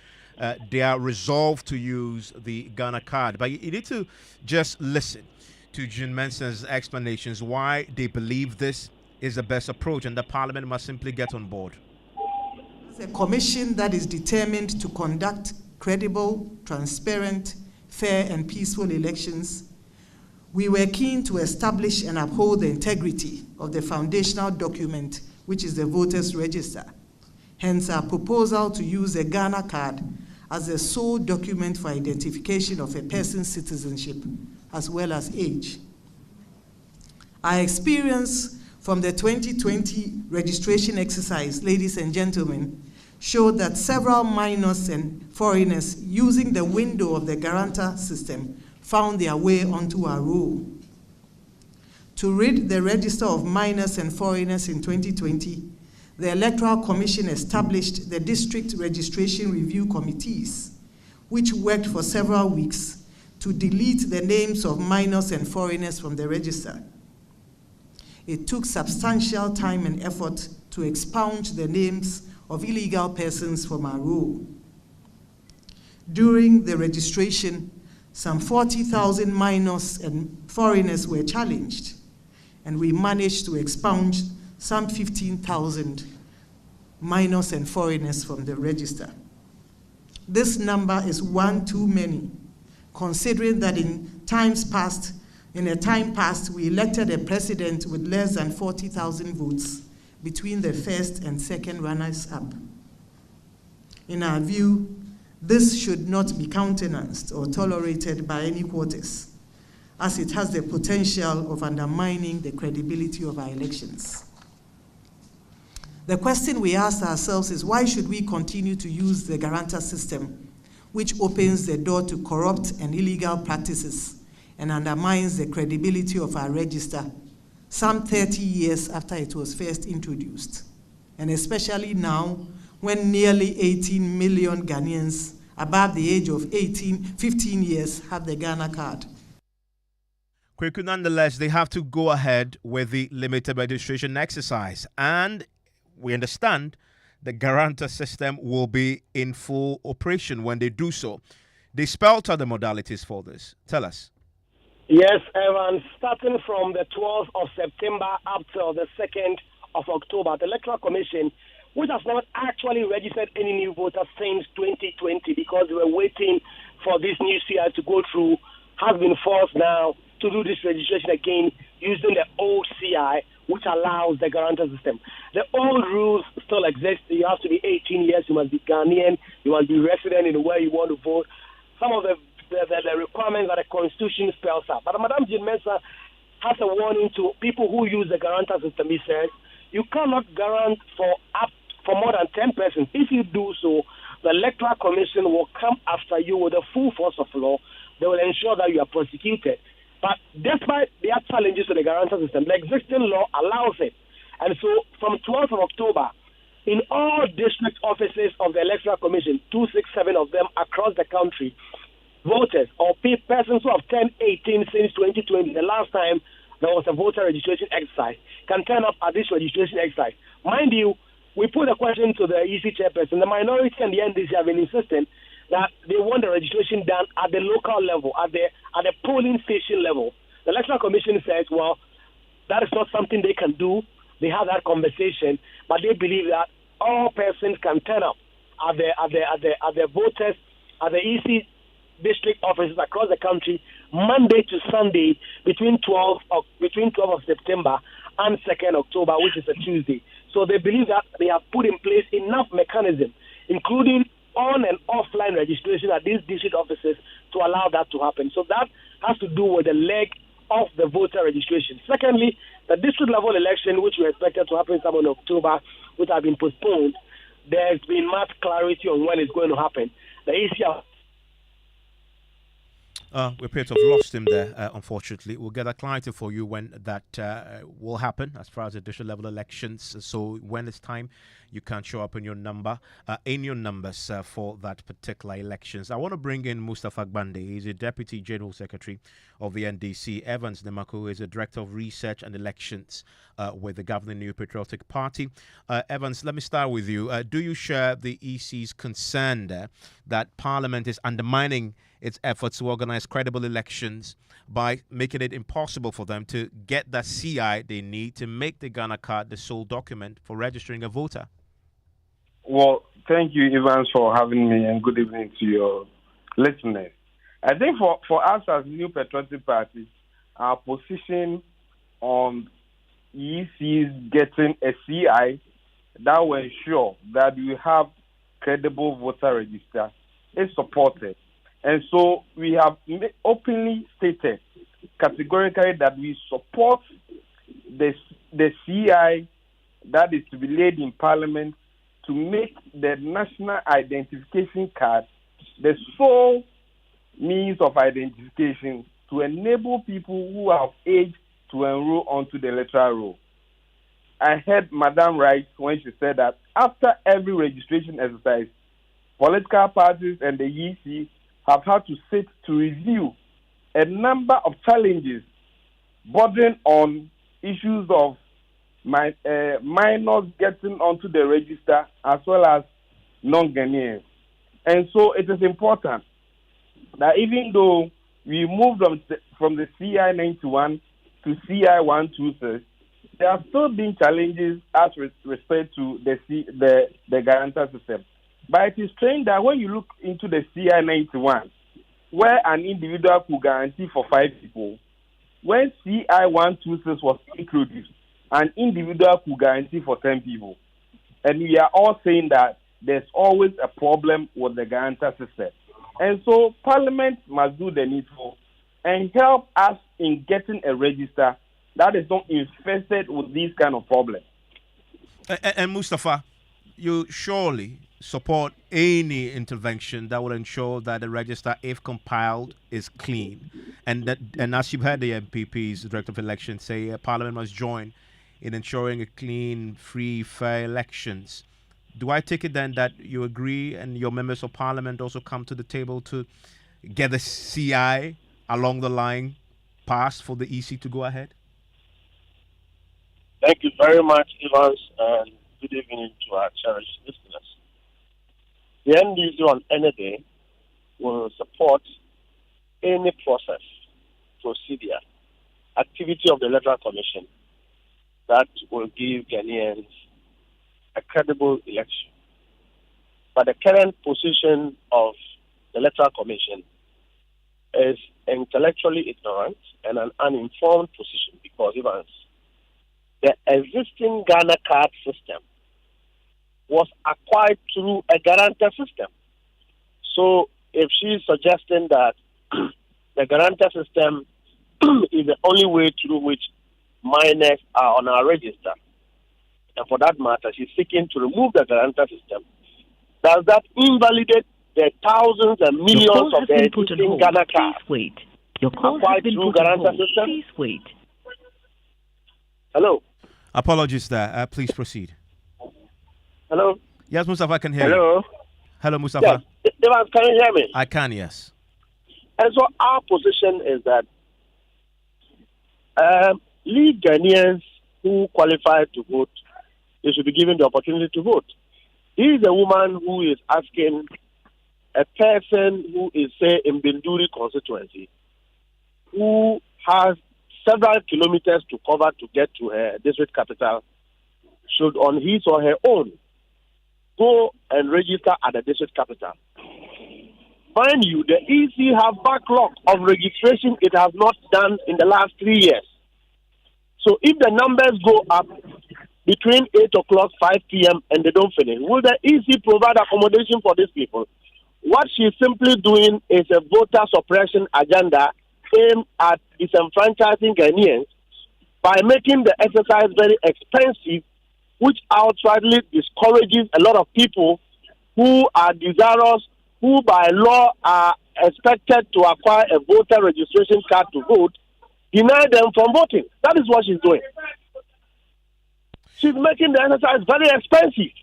S3: they are resolved to use the Ghana card. But you need to just listen to Jean Mensah's explanations why they believe this is the best approach and the Parliament must simply get on board.
S8: It's a commission that is determined to conduct credible, transparent, fair and peaceful elections. We were keen to establish and uphold the integrity of the foundational document, which is the voters' register. Hence, our proposal to use the Ghana card as the sole document for identification of a person's citizenship, as well as age. Our experience from the 2020 registration exercise, ladies and gentlemen, showed that several minors and foreigners using the window of the guarantor system found their way onto our roll. To rid the register of minors and foreigners in 2020, the Electoral Commission established the district registration review committees, which worked for several weeks to delete the names of minors and foreigners from the register. It took substantial time and effort to expunge the names of illegal persons from our roll. During the registration, some 40,000 minors and foreigners were challenged, and we managed to expunge some 15,000 minors and foreigners from the register. This number is one too many, considering that in a time past, we elected a president with less than 40,000 votes between the first and second runners-up. In our view, this should not be countenanced or tolerated by any quarters, as it has the potential of undermining the credibility of our elections. The question we asked ourselves is, why should we continue to use the guarantor system, which opens the door to corrupt and illegal practices and undermines the credibility of our register some 30 years after it was first introduced, and especially now when nearly 18 million Ghanaians above the age of 15 years have the Ghana card.
S3: Kweku, nonetheless, they have to go ahead with the limited registration exercise. And we understand the guarantor system will be in full operation when they do so. They spelled out the modalities for this. Tell us.
S12: Yes, Evan, starting from the 12th of September up till the 2nd of October, the Electoral Commission, which has not actually registered any new voters since 2020 because we were waiting for this new CI to go through, has been forced now to do this registration again using the old CI, which allows the guarantor system. The old rules still exist. You have to be 18 years, you must be Ghanaian, you must be resident in where you want to vote. Some of the requirements that the Constitution spells out. But Madam Jean Mensah has a warning to people who use the guarantor system. He says, you cannot guarantee for more than 10 persons. If you do so, the Electoral Commission will come after you with the full force of law. They will ensure that you are prosecuted. But despite the challenges to the guarantor system, the existing law allows it. And so from 12th of October, in all district offices of the Electoral Commission, 267 of them across the country, voters or persons who have turned 18 since 2020, the last time there was a voter registration exercise, can turn up at this registration exercise. Mind you, we put a question to the EC chairperson. The minority and the NDC have been insisting that they want the registration done at the local level, at the polling station level. The Electoral Commission says, well, that is not something they can do. They have that conversation, but they believe that all persons can turn up at the voters, at the EC district offices across the country, Monday to Sunday, between 12 of September and 2nd October, which is a Tuesday. So they believe that they have put in place enough mechanism, including on and offline registration at these district offices, to allow that to happen. So that has to do with the leg of the voter registration. Secondly, the district level election, which we expected to happen sometime in October, which have been postponed, there's been much clarity on when it's going to happen. The ECR.
S3: We appear to have lost him there, unfortunately. We'll get that clarity for you when that will happen as far as the district level elections. So when it's time, you can show up in your numbers for that particular elections. I want to bring in Mustafa Gbande. He's a Deputy General Secretary of the NDC. Evans Nemako is a Director of Research and Elections with the governing New Patriotic Party. Evans, let me start with you. Do you share the EC's concern there that Parliament is undermining its efforts to organize credible elections by making it impossible for them to get the CI they need to make the Ghana card the sole document for registering a voter?
S13: Well, thank you, Evans, for having me, and good evening to your listeners. I think for us as New Patriotic Party, our position on EC's getting a CI that will ensure that we have credible voter register is supported. And so we have openly stated categorically that we support the CI that is to be laid in Parliament to make the national identification card the sole means of identification to enable people who have age to enroll onto the electoral roll. I heard Madam right when she said that after every registration exercise, political parties and the EC have had to sit to review a number of challenges bordering on issues of minors getting onto the register as well as non-Ghanaians. And so it is important that even though we moved from the CI 91 to CI 126, there have still been challenges as respect to the guarantor system. But it is strange that when you look into the CI 91, where an individual could guarantee for 5 people, when CI 126 was introduced, an individual could guarantee for 10 people. And we are all saying that there's always a problem with the guarantor system. And so Parliament must do the needful and help us in getting a register that is not infested with these kind of problems.
S3: And Mustafa, you surely support any intervention that will ensure that the register, if compiled, is clean. And as you've heard the MPP's Director of Elections say, Parliament must join in ensuring a clean, free, fair elections. Do I take it then that you agree and your members of parliament also come to the table to get the CI along the line passed for the EC to go ahead?
S12: Thank you very much, Evans, and good evening to our cherished listeners. The NDC on any day will support any process, procedure, activity of the Electoral Commission that will give Ghanaians a credible election. But the current position of the Electoral Commission is intellectually ignorant and an uninformed position because even the existing Ghana card system was acquired through a guarantor system. So if she's suggesting that the guarantor system is the only way through which minors are on our register, and for that matter, she's seeking to remove the guarantor system, does that invalidate the thousands and millions of the existing Ghana cards?
S14: Wait. Your call
S12: acquired
S14: has been
S12: through
S14: put on
S12: guarantor
S14: hold.
S12: system?
S14: Please wait.
S12: Hello?
S3: Apologies there. Please proceed.
S12: Hello?
S3: Yes, Mustafa, I can hear
S12: Hello?
S3: you. Hello, Mustafa.
S12: Yes. Evans, can you hear me?
S3: I can, yes.
S12: And so our position is that leave Ghanaians who qualify to vote, they should be given the opportunity to vote. Here is a woman who is asking a person who is, say, in Binduri constituency, who has several kilometers to cover to get to her district capital, should on his or her own go and register at the district capital. Mind you, the EC have backlog of registration it has not done in the last 3 years. So if the numbers go up between 8 o'clock, 5 p.m. and they don't finish, will the EC provide accommodation for these people? What she's simply doing is a voter suppression agenda aimed at disenfranchising Ghanaians by making the exercise very expensive, which outrightly discourages a lot of people who are desirous, who by law are expected to acquire a voter registration card to vote, deny them from voting. That is what she's doing. She's making the exercise very expensive.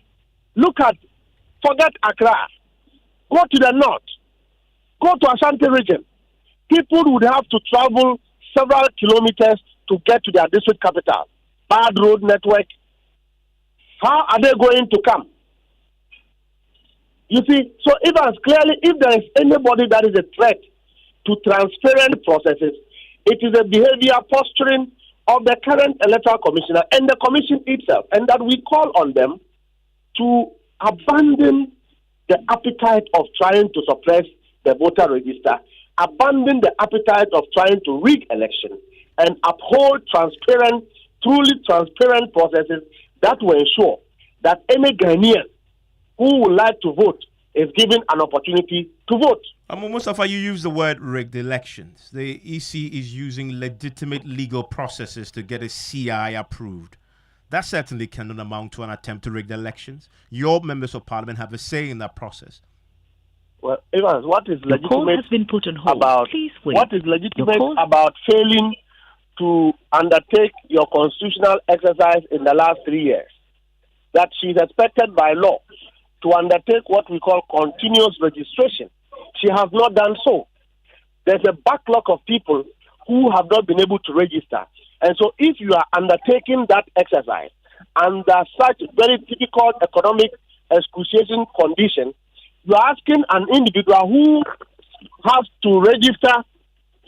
S12: Forget Accra. Go to the north. Go to Ashanti region. People would have to travel several kilometers to get to their district capital. Bad road network. How are they going to come? You see, so even clearly, if there is anybody that is a threat to transparent processes, it is a behavior posturing of the current electoral commissioner and the commission itself, and that we call on them to abandon the appetite of trying to suppress the voter register, abandon the appetite of trying to rig elections, and uphold transparent, truly transparent processes that will ensure that any Ghanaian who would like to vote is given an opportunity to vote.
S3: Mustafa, you use the word rigged elections. The EC is using legitimate legal processes to get a CI approved. That certainly cannot amount to an attempt to rig the elections. Your members of parliament have a say in that process.
S12: Well, Evans, what is legitimate
S14: call has been put on hold.
S12: about
S14: Please wait.
S12: what is legitimate about failing to undertake your constitutional exercise in the last 3 years? That she is expected by law to undertake what we call continuous registration. She has not done so. There's a backlog of people who have not been able to register. And so if you are undertaking that exercise under such very difficult economic excruciating condition, you are asking an individual who has to register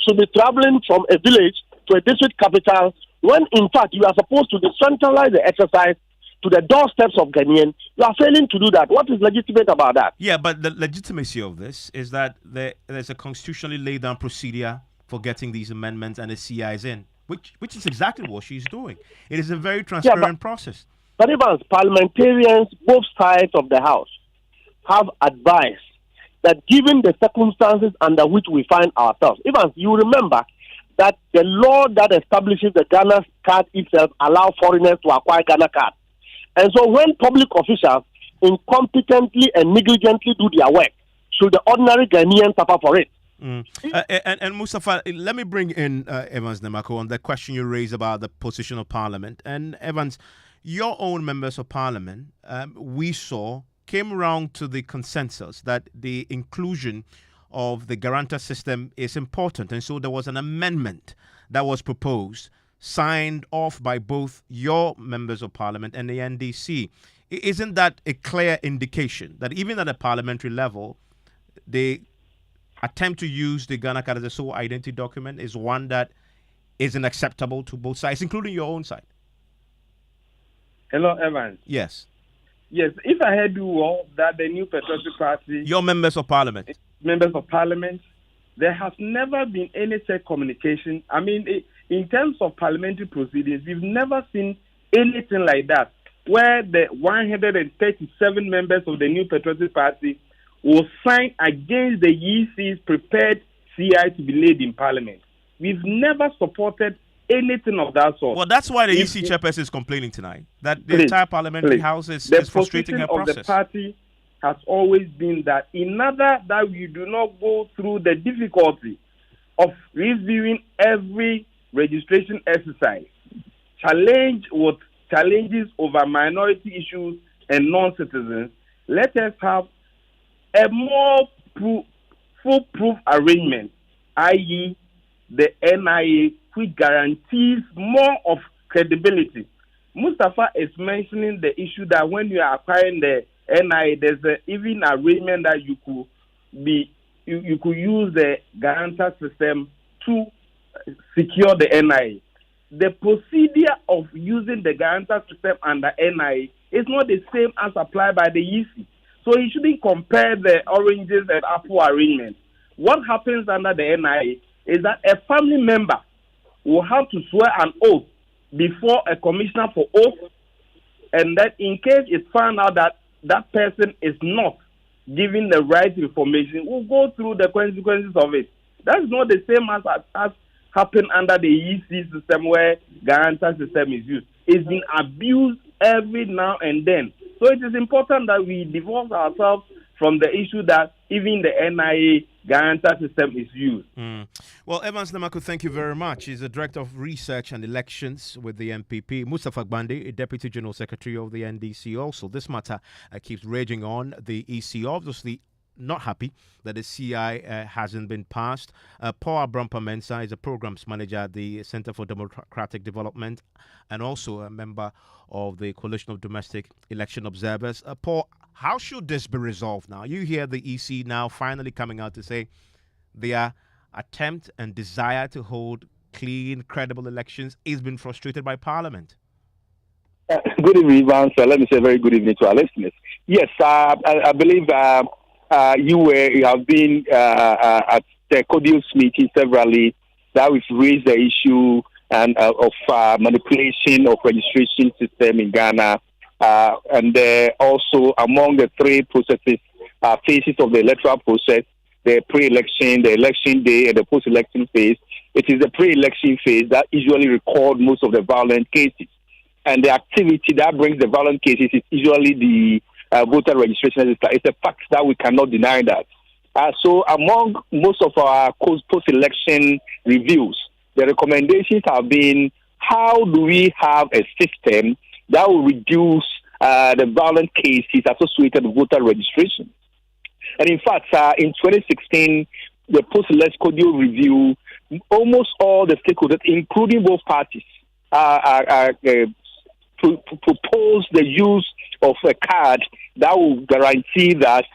S12: should be traveling from a village to a district capital when in fact you are supposed to decentralize the exercise to the doorsteps of Ghanaian. You are failing to do that. What is legitimate about that?
S3: Yeah, but the legitimacy of this is that there's a constitutionally laid down procedure for getting these amendments and the CIs in, which is exactly what she's doing. It is a very transparent process.
S12: But even parliamentarians, both sides of the House, have advised that given the circumstances under which we find ourselves, even you remember that the law that establishes the Ghana card itself allows foreigners to acquire Ghana card. And so when public officials incompetently and negligently do their work, should the ordinary Ghanaian suffer for it?
S3: And Mustafa, let me bring in Evans Nemako on the question you raised about the position of Parliament. And Evans, your own members of parliament, we saw, came around to the consensus that the inclusion of the guarantor system is important. And so there was an amendment that was proposed, signed off by both your members of parliament and the NDC. Isn't that a clear indication that even at a parliamentary level, the attempt to use the Ghana card as a sole identity document is one that isn't acceptable to both sides, including your own side?
S13: Hello, Evans.
S3: Yes.
S13: Yes, if I heard you well, that the New Patriotic Party...
S3: Your members of parliament.
S13: Members of parliament, there has never been any such communication. I mean, in terms of parliamentary proceedings, we've never seen anything like that, where the 137 members of the New Patriotic Party will sign against the EC's prepared CI to be laid in parliament. We've never supported anything of that sort.
S3: Well, that's why the EC chairperson is complaining tonight, that the entire parliamentary house is frustrating her process.
S13: The party has always been that in order that we do not go through the difficulty of reviewing every registration exercise, challenges over minority issues and non-citizens, let us have a more foolproof arrangement, i.e. the NIA, which guarantees more of credibility. Mustafa is mentioning the issue that when you are acquiring the NIA, there's even arrangement that you could use the guarantor system to secure the NIA. The procedure of using the guarantor system under NIA is not the same as applied by the EC. So you shouldn't compare the oranges and apple arrangement. What happens under the NIA is that a family member will have to swear an oath before a commissioner for oath, and that in case it's found out that that person is not giving the right information, will go through the consequences of it. That's not the same as happened under the EC system where guarantor system is used. It's been abused every now and then. So it is important that we divorce ourselves from the issue that even the NIA guarantor system is used.
S3: Well, Evans Namaku, thank you very much. He's the Director of Research and Elections with the MPP. Mustafa Gbande, a Deputy General Secretary of the NDC also. This matter keeps raging on. The EC obviously not happy that the CI hasn't been passed. Paul Abrampa-Mensah is a Programs Manager at the Center for Democratic Development and also a member of the Coalition of Domestic Election Observers. Paul, how should this be resolved now? You hear the EC now finally coming out to say their attempt and desire to hold clean, credible elections is being frustrated by Parliament.
S15: Good evening, Vance. Let me say a very good evening to our listeners. Yes, I believe you have been at the CODIUS meeting severally that we've raised the issue of manipulation of registration system in Ghana. And also among the three processes, phases of the electoral process, the pre-election, the election day, and the post-election phase. It is the pre-election phase that usually record most of the violent cases. And the activity that brings the violent cases is usually the voter registration. It's a fact that we cannot deny that. So among most of our post-election reviews, the recommendations have been, how do we have a system that will reduce the violent cases associated with voter registration? And in fact, in 2016, the post-election CODIUS review, almost all the stakeholders, including both parties, proposed the use of a card that will guarantee that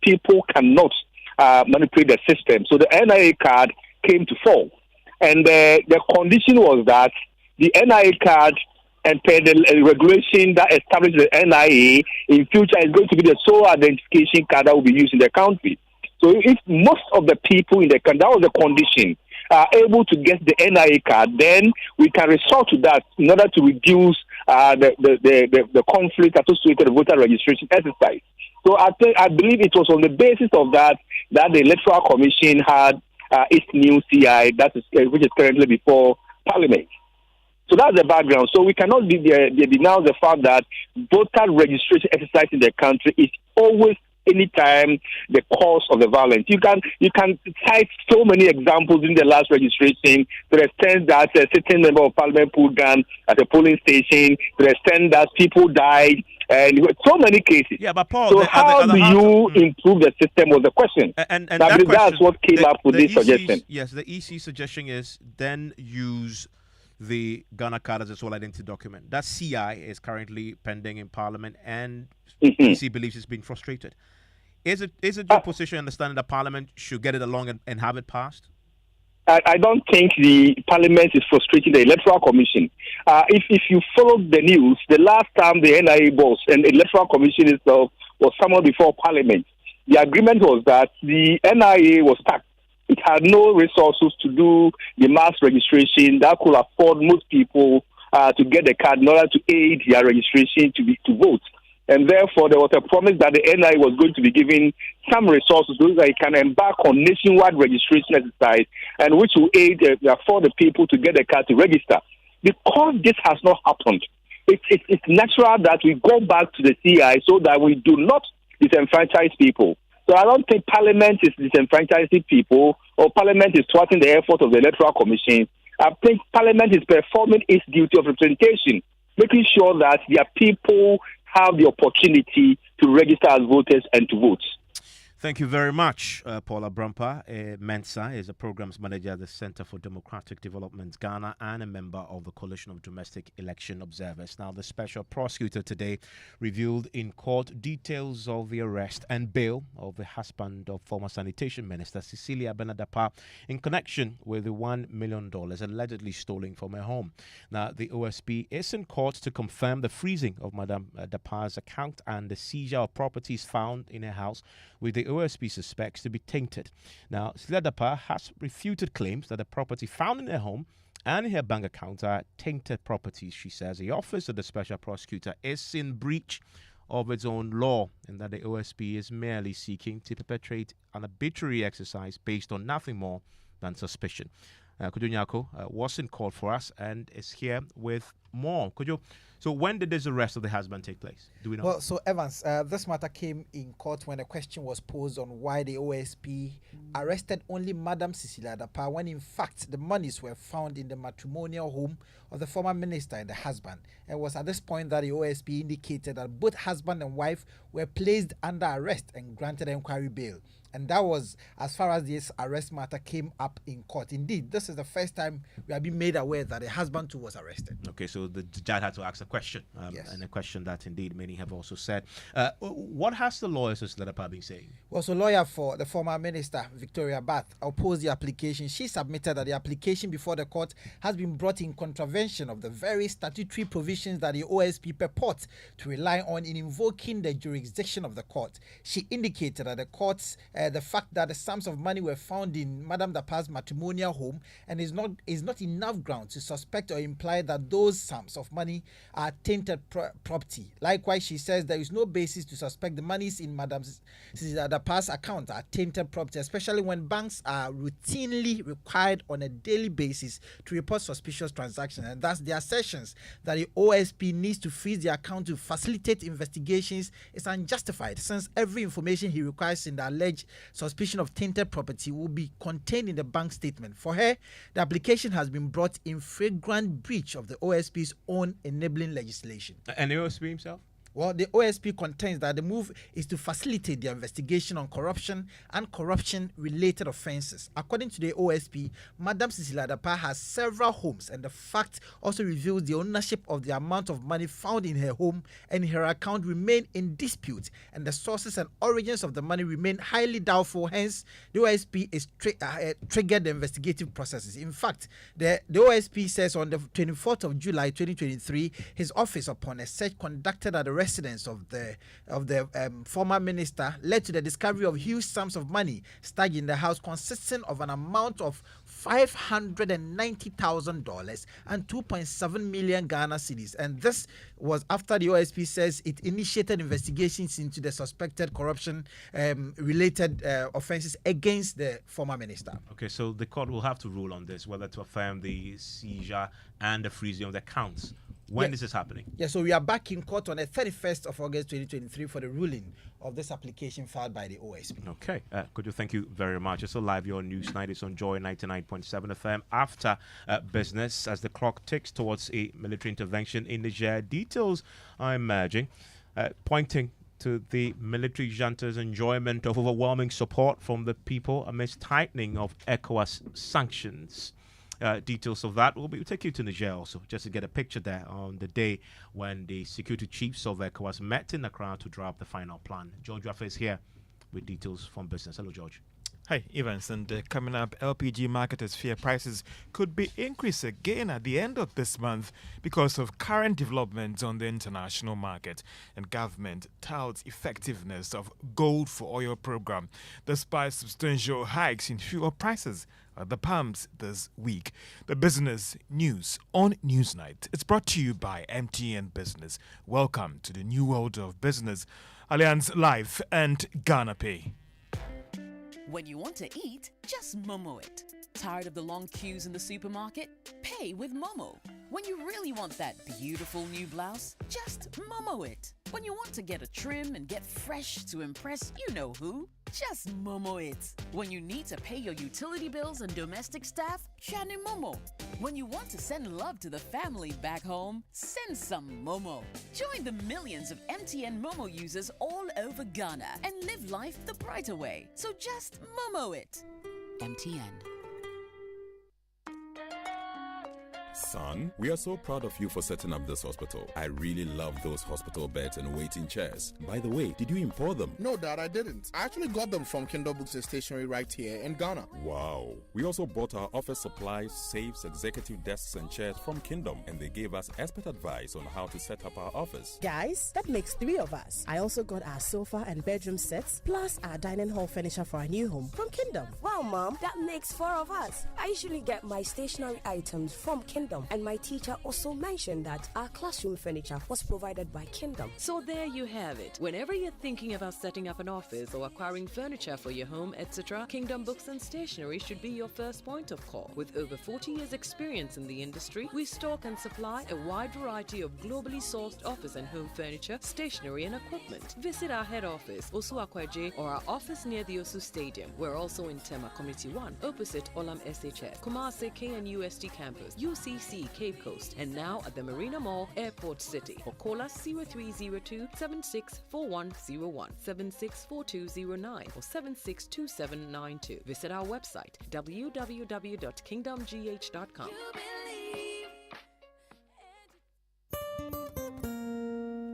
S15: people cannot manipulate the system. So the NIA card came to fall. And the condition was that the NIA card and the regulation that establishes the NIA in future is going to be the sole identification card that will be used in the country. So if most of the people in the country, that was the condition, are able to get the NIA card, then we can resort to that in order to reduce the conflict associated with voter registration exercise. So I believe it was on the basis of that the Electoral Commission had its new CI, which is currently before Parliament. So that's the background. So we cannot denounce the fact that voter registration exercise in the country is always anytime the cause of the violence. You can cite so many examples in the last registration, to the extent that a certain member of parliament pulled gun at a polling station, to the extent that people died, and so many cases.
S3: Yeah, but Paul,
S15: so how do you improve the system was the question.
S3: And
S15: that's what came up with this suggestion.
S3: Yes, the EC suggestion is then use the Ghana card as a sole identity document. That CI is currently pending in Parliament, and EC believes it's been frustrated. Is it your position, understanding that Parliament should get it along and have it passed?
S15: I don't think the Parliament is frustrating the Electoral Commission. If you follow the news, the last time the NIA boss and the Electoral Commission itself was summoned before Parliament, the agreement was that the NIA was stuck. It had no resources to do the mass registration that could afford most people to get a card in order to aid their registration to vote. And therefore, there was a promise that the NIA was going to be giving some resources so that it can embark on nationwide registration exercise, and which will aid for the people to get a card to register. Because this has not happened, it's natural that we go back to the CI so that we do not disenfranchise people. So I don't think Parliament is disenfranchising people, or Parliament is thwarting the effort of the Electoral Commission. I think Parliament is performing its duty of representation, making sure that their people have the opportunity to register as voters and to vote.
S3: Thank you very much, Paula Brampa. Mensa is a programs manager at the Center for Democratic Development Ghana and a member of the Coalition of Domestic Election Observers. Now, the special prosecutor today revealed in court details of the arrest and bail of the husband of former Sanitation Minister Cecilia Benadapa in connection with the $1 million allegedly stolen from her home. Now, the OSP is in court to confirm the freezing of Madam Dapa's account and the seizure of properties found in her house, with the OSP suspects to be tainted. Now, Cecilia Dapa has refuted claims that the property found in her home and in her bank account are tainted properties. She says the office of the special prosecutor is in breach of its own law, and that the OSP is merely seeking to perpetrate an arbitrary exercise based on nothing more than suspicion. Kujo Nyako was in court for us and is here with more. Kujo, so when did this arrest of the husband take place? Do we know?
S16: Well, so Evans, this matter came in court when a question was posed on why the OSP arrested only Madam Cecilia Dapa, when in fact the monies were found in the matrimonial home of the former minister and the husband. It was at this point that the OSP indicated that both husband and wife were placed under arrest and granted inquiry bail. And that was as far as this arrest matter came up in court. Indeed, this is the first time we have been made aware that the husband too was arrested.
S3: Okay, so the judge had to ask a question,
S16: yes.
S3: And a question that indeed many have also said. What has the lawyers of Cecilia been saying?
S16: Well, so lawyer for the former minister, Victoria Bath, opposed the application. She submitted that the application before the court has been brought in contravention of the very statutory provisions that the OSP purports to rely on in invoking the jurisdiction of the court. She indicated that the court's the fact that the sums of money were found in Madam Dapa's matrimonial home and is not enough ground to suspect or imply that those sums of money are tainted property. Likewise, she says there is no basis to suspect the monies in Madam Dapa's account are tainted property, especially when banks are routinely required on a daily basis to report suspicious transactions. And thus, the assertions that the OSP needs to freeze the account to facilitate investigations is unjustified, since every information he requires in the alleged suspicion of tainted property will be contained in the bank statement. For her, the application has been brought in flagrant breach of the OSP's own enabling legislation.
S3: And the OSP himself?
S16: Well, the OSP contends that the move is to facilitate the investigation on corruption and corruption-related offences. According to the OSP, Madam Cecilia Dapa has several homes, and the fact also reveals the ownership of the amount of money found in her home and her account remain in dispute, and the sources and origins of the money remain highly doubtful. Hence, the OSP is triggered the investigative processes. In fact, the OSP says on the 24th of July 2023, his office, upon a search conducted at the residence of the former minister, led to the discovery of huge sums of money stacked in the house, consisting of an amount of $590,000 and 2.7 million Ghana cedis. And this was after the OSP says it initiated investigations into the suspected corruption related offenses against the former minister.
S3: Okay, so the court will have to rule on this, whether to affirm the seizure and the freezing of the accounts When is this happening?
S16: Yeah, so we are back in court on the 31st of August 2023 for the ruling of this application filed by the OSP.
S3: Okay, Kojo, thank you very much. It's still live here on Newsnight. It's on Joy 99.7 FM after business as the clock ticks towards a military intervention in Niger. Details are emerging, pointing to the military junta's enjoyment of overwhelming support from the people amidst tightening of ECOWAS sanctions. Details of that will take you to Niger also, just to get a picture there on the day when the security chiefs of ECOWAS met in Accra to draw up the final plan. George Raffa is here with details from business. Hello, George.
S9: Hi, Evans. And coming up, LPG marketers fear prices could be increased again at the end of this month because of current developments on the international market. And government touts effectiveness of gold for oil program despite substantial hikes in fuel prices at the pumps this week. The business news on Newsnight. It's brought to you by MTN Business. Welcome to the new world of business. Allianz Life and Ghana Pay.
S17: When you want to eat, just Momo it. Tired of the long queues in the supermarket? Pay with Momo. When you really want that beautiful new blouse, just Momo it. When you want to get a trim and get fresh to impress you know who, just Momo it. When you need to pay your utility bills and domestic staff, Shani Momo. When you want to send love to the family back home, send some Momo. Join the millions of MTN Momo users all over Ghana and live life the brighter way. So just Momo it. MTN.
S18: Son, we are so proud of you for setting up this hospital. I really love those hospital beds and waiting chairs. By the way, did you import them?
S19: No, Dad, I didn't. I actually got them from Kindle Books and Stationery right here in Ghana.
S18: Wow. We also bought our office supplies, safes, executive desks and chairs from Kingdom, and they gave us expert advice on how to set up our office.
S20: Guys, that makes 3 of us. I also got our sofa and bedroom sets, plus our dining hall furniture for our new home from Kingdom.
S21: Wow, Mom, that makes 4 of us. I usually get my stationery items from Kingdom. And my teacher also mentioned that our classroom furniture was provided by Kingdom.
S22: So there you have it. Whenever you're thinking about setting up an office or acquiring furniture for your home, etc., Kingdom Books and Stationery should be your first point of call. With over 40 years experience in the industry, we stock and supply a wide variety of globally sourced office and home furniture, stationery and equipment. Visit our head office, Osu Akwaje, or our office near the Osu Stadium. We're also in Tema Community 1, opposite Olam SHS, Kumasi KNUST campus, UCC Cape Coast, and now at the Marina Mall, Airport City. Or call us 0302 764101, 764209, or 762792. Visit our website www.kingdomgh.com.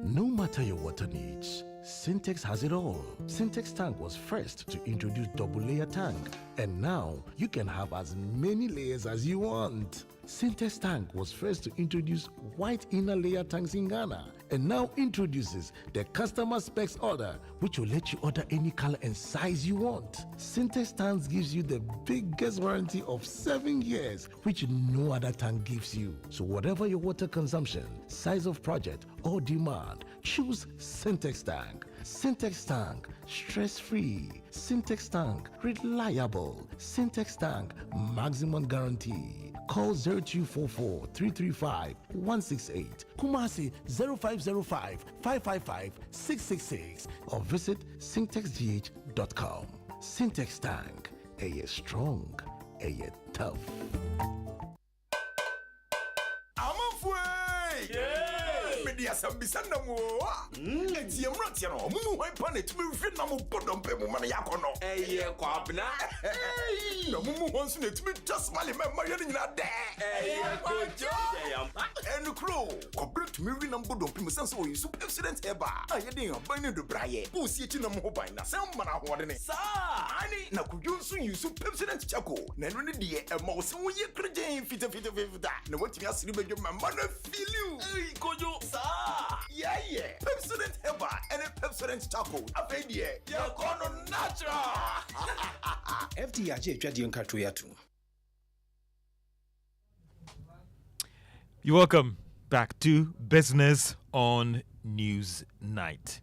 S23: No matter your water needs, Syntex has it all. Syntex tank was first to introduce double layer tank, and now you can have as many layers as you want. Syntex tank was first to introduce white inner layer tanks in Ghana, and now introduces the customer specs order, which will let you order any color and size you want. Syntex tanks gives you the biggest warranty of 7 years, which no other tank gives you. So whatever your water consumption, size of project, or demand, choose Syntex tank. Syntex tank, stress-free. Syntex tank, reliable. Syntex tank, maximum guarantee. Call 0244 335 168, Kumasi 0505 555 666, or visit syntexgh.com. Syntex tank, a strong, a tough.
S24: Media Sambisanda Moa. It's your Ratiano, Mumu, Panet, Vietnam, Podompe, Maniacono. Eh, Quabna. No, Mumu wants to be just Mali, Mariana there. Eh, and the crow. Complete Mirin and Bodom, so you super excellent ever. I didn't abandon the Braille. Who see it in a mobile, some man I want it. Sir, I need Nakujon, you super excellent Chaco. Nenny, dear, a mouse, when you're crazy, fit of that. No, what you ask you, my mother feel you. Kojo, sir. Yeah. Pepsodent Heba and a Pepsodent Charcoal. A baby, you're gonna natural.
S25: FDIJ Jadion Katuyatu.
S9: You're welcome back to Business on News Night.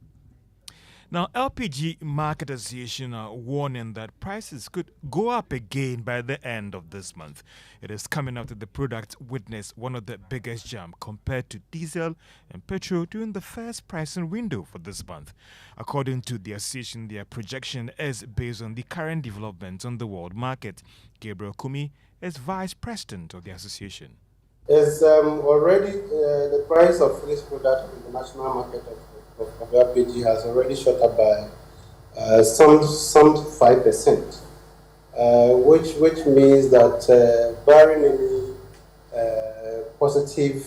S9: Now, LPG Market Association are warning that prices could go up again by the end of this month. It is coming out that the product witnessed one of the biggest jump compared to diesel and petrol during the first pricing window for this month. According to the association, their projection is based on the current developments on the world market. Gabriel Kumi is vice president of the association.
S1: Is already the price of finished product in the national market of LPG has already shot up by some 5%, which means that barring any positive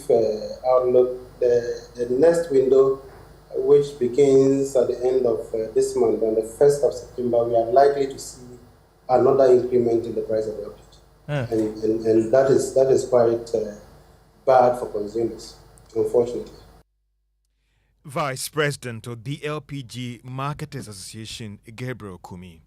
S1: outlook, the next window, which begins at the end of this month, on the 1st of September, we are likely to see another increment in the price of LPG, and that is quite bad for consumers, unfortunately.
S9: Vice President of the LPG Marketers Association, Gabriel Kumi.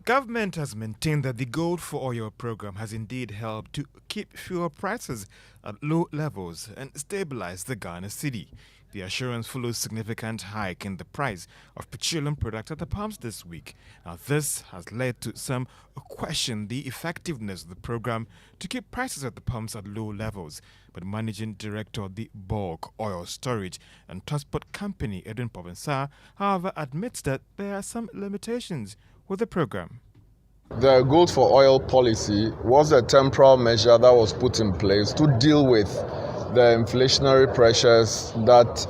S9: Government has maintained that the Gold for Oil program has indeed helped to keep fuel prices at low levels and stabilize the Ghana cedi. The assurance follows significant hike in the price of petroleum products at the pumps this week. Now, this has led to some question the effectiveness of the program to keep prices at the pumps at low levels. But Managing Director of the Bulk Oil Storage and Transport Company, H.E Papa Owusu Ankomah, however, admits that there are some limitations with the program.
S2: The Gold for Oil policy was a temporal measure that was put in place to deal with the inflationary pressures that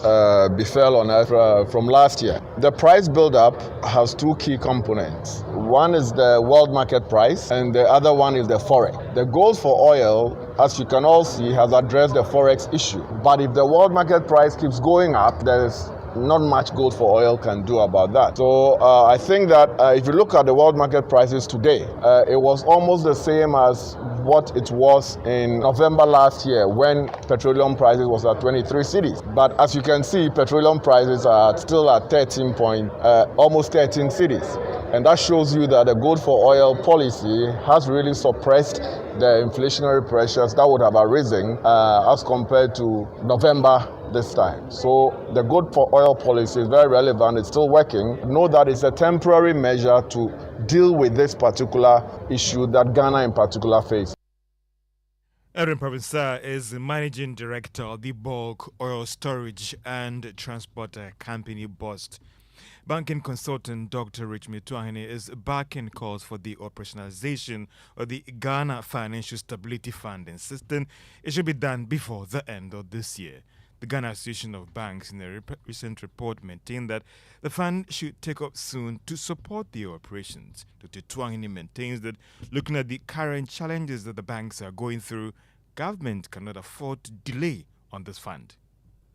S2: befell on us from last year. The price build-up has two key components. One is the world market price, and the other one is the forex. The Gold for Oil, as you can all see, has addressed the forex issue. But if the world market price keeps going up, there's not much Gold for Oil can do about that. So I think that if you look at the world market prices today, it was almost the same as what it was in November last year when petroleum prices was at 23 cedis. But as you can see, petroleum prices are still at almost 13 cedis. And that shows you that the Gold for Oil policy has really suppressed the inflationary pressures that would have arisen as compared to November this time. So the Gold for Oil policy is very relevant. It's still working. Know that it's a temporary measure to deal with this particular issue that Ghana in particular faces.
S9: H.E Papa Owusu Ankomah is the Managing Director of the Bulk Oil Storage and Transport Company BOST. Banking consultant Dr. Richmond Tuahene is backing calls for the operationalization of the Ghana Financial Stability Funding System. It should be done before the end of this year. The Ghana Association of Banks, in a recent report, maintained that the fund should take up soon to support the operations. Dr. Tuahene maintains that looking at the current challenges that the banks are going through, government cannot afford to delay on this fund.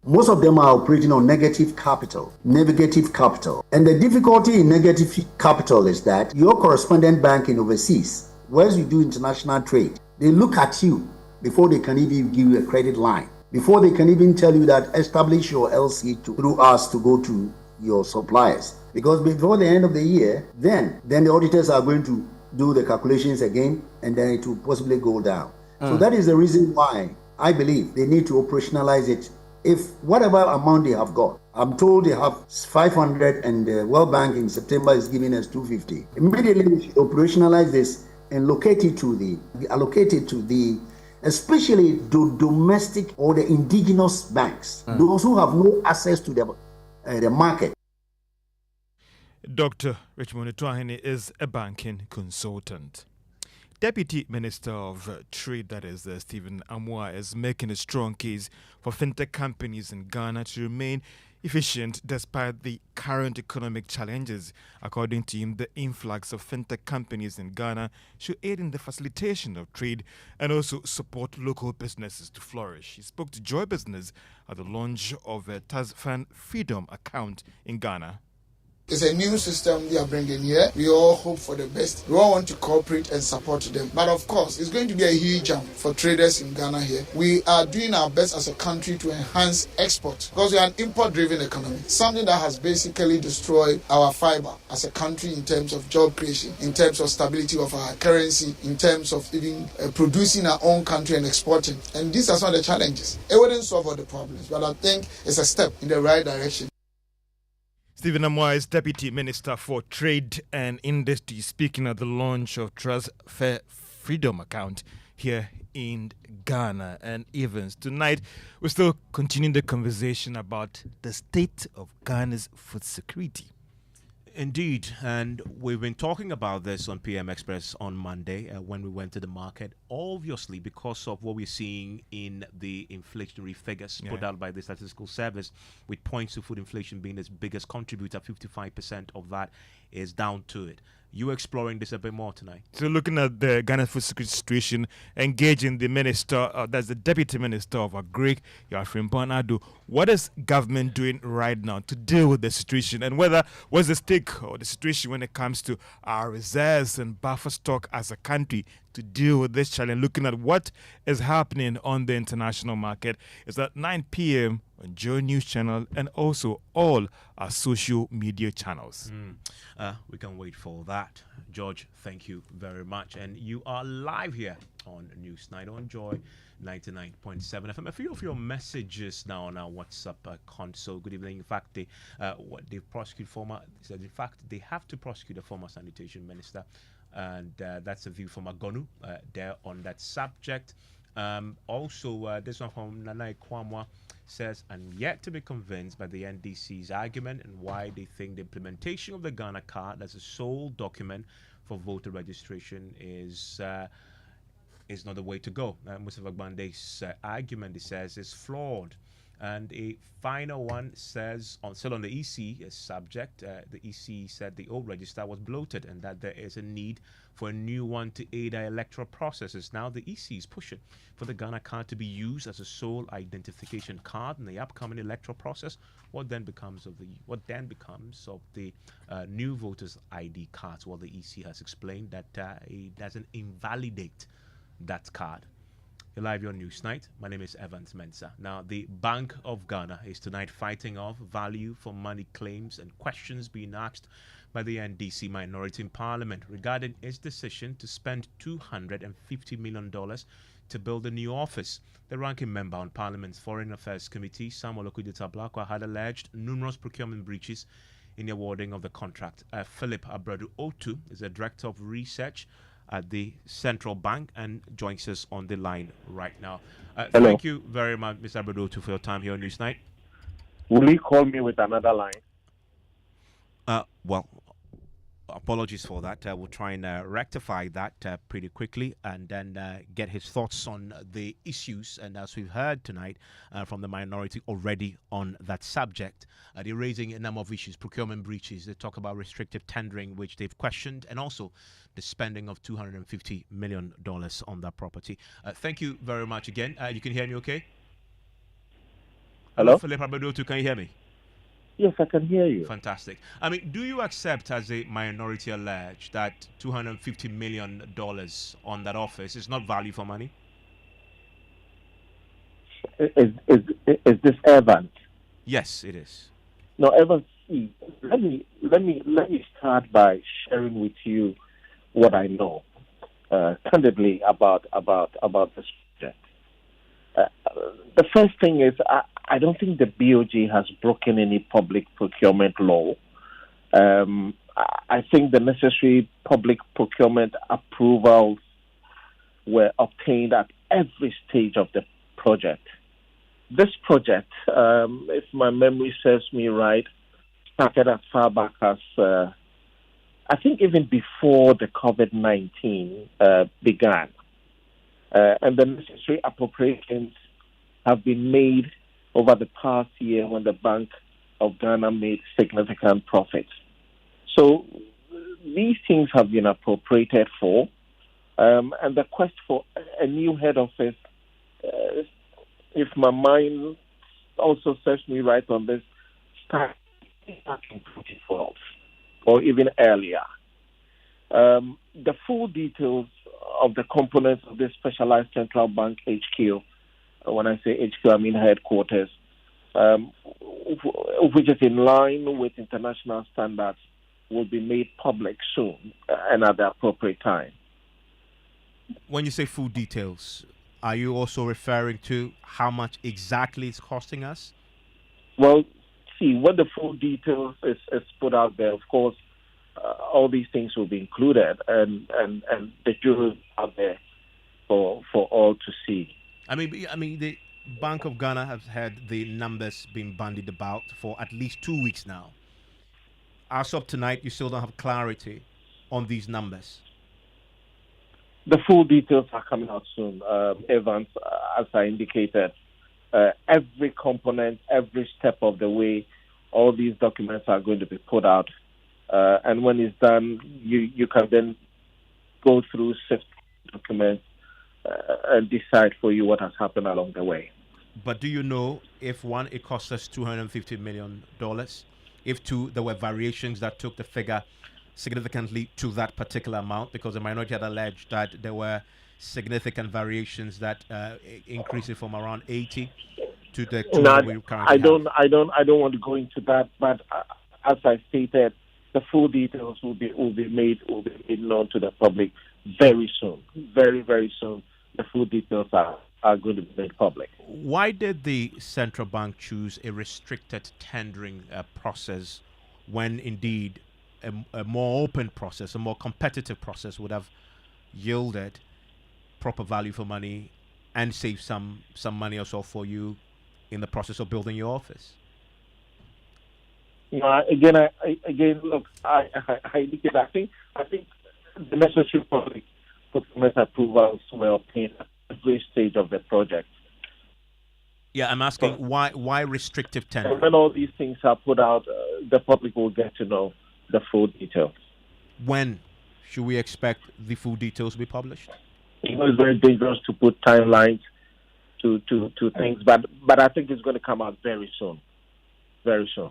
S5: Most of them are operating on negative capital. And the difficulty in negative capital is that your correspondent bank in overseas, whereas you do international trade, they look at you before they can even give you a credit line, before they can even tell you that establish your LC through us to go to your suppliers. Because before the end of the year, then the auditors are going to do the calculations again, and then it will possibly go down. So that is the reason why I believe they need to operationalize it. If whatever amount they have got, I'm told they have 500 and the World Bank in September is giving us 250. Immediately we should operationalize this and allocate it to the especially the domestic or the indigenous banks, those who have no access to the market.
S9: Dr. Richmond Tuahene is a banking consultant. Deputy Minister of Trade, that is Stephen Amoah, is making a strong case for fintech companies in Ghana to remain efficient despite the current economic challenges. According to him, the influx of fintech companies in Ghana should aid in the facilitation of trade and also support local businesses to flourish. He spoke to Joy Business at the launch of a TASFAN Freedom account in Ghana.
S19: It's a new system they are bringing here. We all hope for the best. We all want to cooperate and support them. But of course, it's going to be a huge jump for traders in Ghana here. We are doing our best as a country to enhance export because we are an import-driven economy. Something that has basically destroyed our fiber as a country in terms of job creation, in terms of stability of our currency, in terms of even producing our own country and exporting. And these are some of the challenges. It wouldn't solve all the problems, but I think it's a step in the right direction.
S9: Stephen Amoa is Deputy Minister for Trade and Industry, speaking at the launch of Transfer Freedom account here in Ghana. And Evans, tonight we're still continuing the conversation about the state of Ghana's food security.
S3: Indeed, and we've been talking about this on PM Express on Monday when we went to the market, obviously because of what we're seeing in the inflationary figures put out by the Statistical Service, with points to food inflation being its biggest contributor. 55% of that is down to it. You exploring this a bit more tonight.
S9: So looking at the Ghana food security situation, engaging the minister, that's the Deputy Minister of Agri, Yafrin Bonado. What is government doing right now to deal with the situation, and what's the stake or the situation when it comes to our reserves and buffer stock as a country to deal with this challenge, looking at what is happening on the international market? It's at 9 p.m. on Joy News Channel and also all our social media channels.
S3: We can wait for that. George, thank you very much. And you are live here on Newsnight on Joy 99.7 FM. A few of your messages now on our WhatsApp console. Good evening. In fact, they prosecute former. Said in fact they have to prosecute a former sanitation minister, and that's a view from Agonu there on that subject. Also, this one from Nana Kwamwa says, I'm yet to be convinced by the NDC's argument and why they think the implementation of the Ghana card as a sole document for voter registration is not the way to go. Mustafa Gbande's argument, he says, is flawed. And a final one says, still on the EC subject, the EC said the old register was bloated and that there is a need for a new one to aid our electoral processes. Now the EC is pushing for the Ghana card to be used as a sole identification card in the upcoming electoral process. What then becomes of the new voters' ID cards? Well, the EC has explained that it doesn't invalidate that card. You're live on Newsnight. My name is Evans Mensah. Now, the Bank of Ghana is tonight fighting off value for money claims and questions being asked by the NDC minority in Parliament regarding its decision to spend $250 million to build a new office. The ranking member on Parliament's Foreign Affairs Committee, Samuel Okudita-Blakwa, had alleged numerous procurement breaches in the awarding of the contract. Philip Abradu Otu is the Director of Research at the Central Bank and joins us on the line right now. Thank you very much, Mr. Abradu, for your time here on Newsnight.
S4: Will you call me with another line?
S3: Well, apologies for that. We'll try and rectify that pretty quickly and then get his thoughts on the issues. And as we've heard tonight from the minority already on that subject, they're raising a number of issues, procurement breaches. They talk about restrictive tendering, which they've questioned, and also the spending of $250 million on that property. Thank you very much again. You can hear me okay?
S4: Hello?
S3: Philip Abadotu, can you hear me?
S4: Yes, I can hear you.
S3: Fantastic. I mean, do you accept, as a minority allege, that $250 million on that office is not value for money?
S4: Is this Evans?
S3: Yes, it is.
S4: No, Evans. See, let me start by sharing with you what I know candidly about this project. The first thing is I don't think the BOG has broken any public procurement law. I think the necessary public procurement approvals were obtained at every stage of the project. This project, if my memory serves me right, started as far back as I think even before the COVID-19 began. And the necessary appropriations have been made over the past year when the Bank of Ghana made significant profits. So these things have been appropriated for, and the quest for a new head office, if my mind also serves me right on this, started back in 2012 or even earlier. The full details of the components of this specialized central bank HQ, when I say HQ, I mean headquarters, which is in line with international standards, will be made public soon and at the appropriate time.
S3: When you say full details, are you also referring to how much exactly it's costing us?
S4: Well, see, when the full details is put out there, of course, all these things will be included, and the jury out there for all to see.
S3: I mean, the Bank of Ghana has had the numbers being bandied about for at least 2 weeks now. As of tonight, you still don't have clarity on these numbers.
S4: The full details are coming out soon, Evans, as I indicated. Every component, every step of the way, all these documents are going to be put out. And when it's done, you can then go through sift documents and decide for you what has happened along the way.
S3: But do you know if one, it cost us $250 million? If two, there were variations that took the figure significantly to that particular amount, because the minority had alleged that there were significant variations that increased it from around 80 to the 200 we currently have.
S4: I don't want to go into that, but as I stated, the full details will be made known to the public very soon. Very, very soon. The full details are going to be made public.
S3: Why did the central bank choose a restricted tendering process when indeed a more open process, a more competitive process would have yielded proper value for money and saved some money or so for you in the process of building your office?
S4: Again, look, I think the necessary public procurement approvals were obtained at every stage of the project.
S3: Yeah, I'm asking why restrictive tendering?
S4: And when all these things are put out, the public will get to know the full details.
S3: When should we expect the full details to be published?
S4: It's very dangerous to put timelines to things, but I think it's going to come out very soon. Very soon.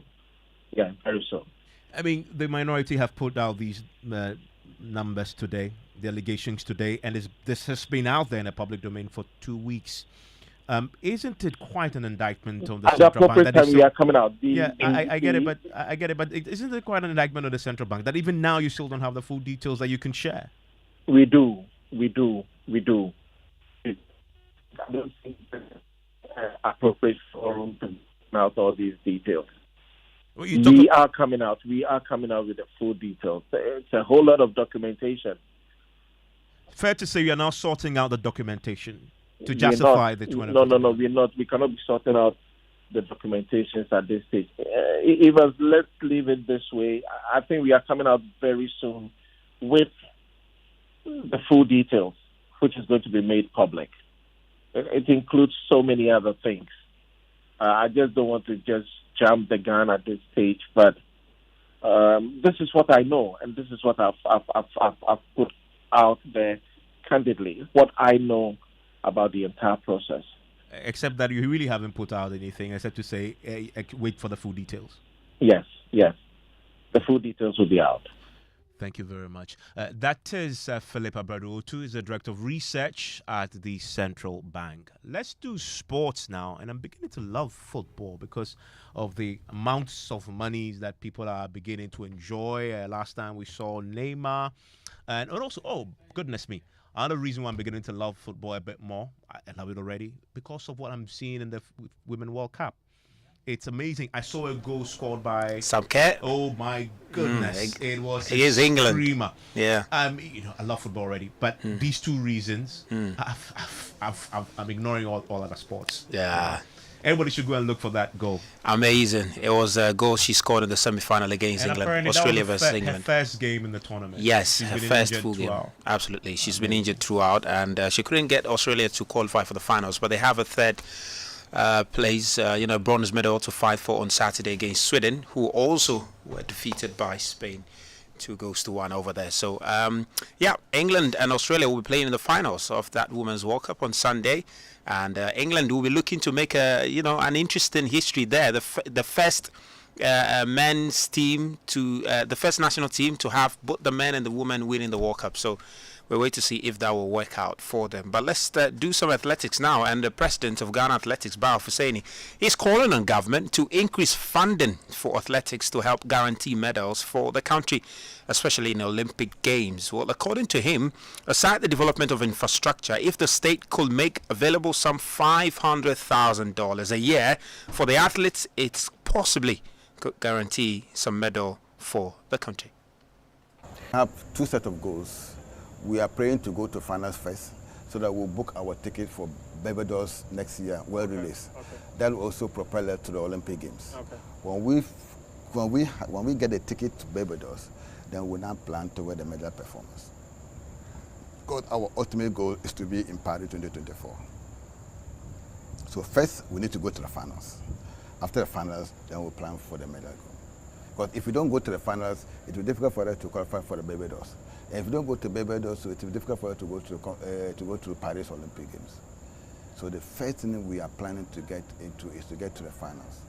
S4: Yeah, very soon.
S3: I mean, the minority have put out these numbers today, the allegations today, and this has been out there in the public domain for 2 weeks. Isn't it quite an indictment on the central bank?
S4: That we are coming out.
S3: I get it, but isn't it quite an indictment on the central bank that even now you still don't have the full details that you can share?
S4: We do. I don't think appropriate forum to out all these details. We are coming out with the full details. It's a whole lot of documentation.
S3: Fair to say you are now sorting out the documentation to justify the 200.
S4: No, we're not. We cannot be sorting out the documentations at this stage. Even let's leave it this way. I think we are coming out very soon with the full details, which is going to be made public. It includes so many other things. I just don't want to just jump the gun at this stage, but this is what I know, and this is what I've put out there candidly, what I know about the entire process.
S3: Except that you really haven't put out anything, except to say, wait for the full details.
S4: Yes. The full details will be out.
S3: Thank you very much. That is Philip Abradotu, is the Director of Research at the Central Bank. Let's do sports now, and I'm beginning to love football because of the amounts of money that people are beginning to enjoy. Last time we saw Neymar, and also, oh, goodness me, another reason why I'm beginning to love football a bit more, I love it already, because of what I'm seeing in the Women World Cup. It's amazing. I saw a goal scored by
S6: Sam Kerr.
S3: Oh my goodness! It was
S6: a
S3: screamer.
S6: England. Yeah.
S3: I love football already, but these two reasons, I'm ignoring all other sports.
S6: Yeah.
S3: Everybody should go and look for that goal.
S6: Amazing. It was a goal she scored in the semi-final against England. Australia versus England.
S3: Her first game in the tournament.
S6: Yes, her first full game. Absolutely. She's been injured throughout, and she couldn't get Australia to qualify for the finals, but they have a third place, bronze medal to fight for on Saturday against Sweden, who also were defeated by Spain 2-1 over there. So, England and Australia will be playing in the finals of that Women's World Cup on Sunday, and England will be looking to make an interesting history there. The first men's team the first national team to have both the men and the women winning the World Cup. So we'll wait to see if that will work out for them. But let's do some athletics now. And the president of Ghana Athletics, Bao Fuseni, is calling on government to increase funding for athletics to help guarantee medals for the country, especially in Olympic Games. Well, according to him, aside the development of infrastructure, if the state could make available some $500,000 a year for the athletes, it's possibly could guarantee some medal for the country.
S7: I have two sets of goals. We are praying to go to finals first, so that we'll book our ticket for Barbados next year, world release. Okay. That will also propel us to the Olympic Games. Okay. When we get a ticket to Barbados, then we'll now plan to wear the medal performance. Because our ultimate goal is to be in Paris 2024. So first, we need to go to the finals. After the finals, then we'll plan for the medal. Because if we don't go to the finals, it will be difficult for us to qualify for the Barbados. And if we don't go to Barbados, so it will be difficult for us to go to Paris Olympic Games. So the first thing we are planning to get into is to get to the finals.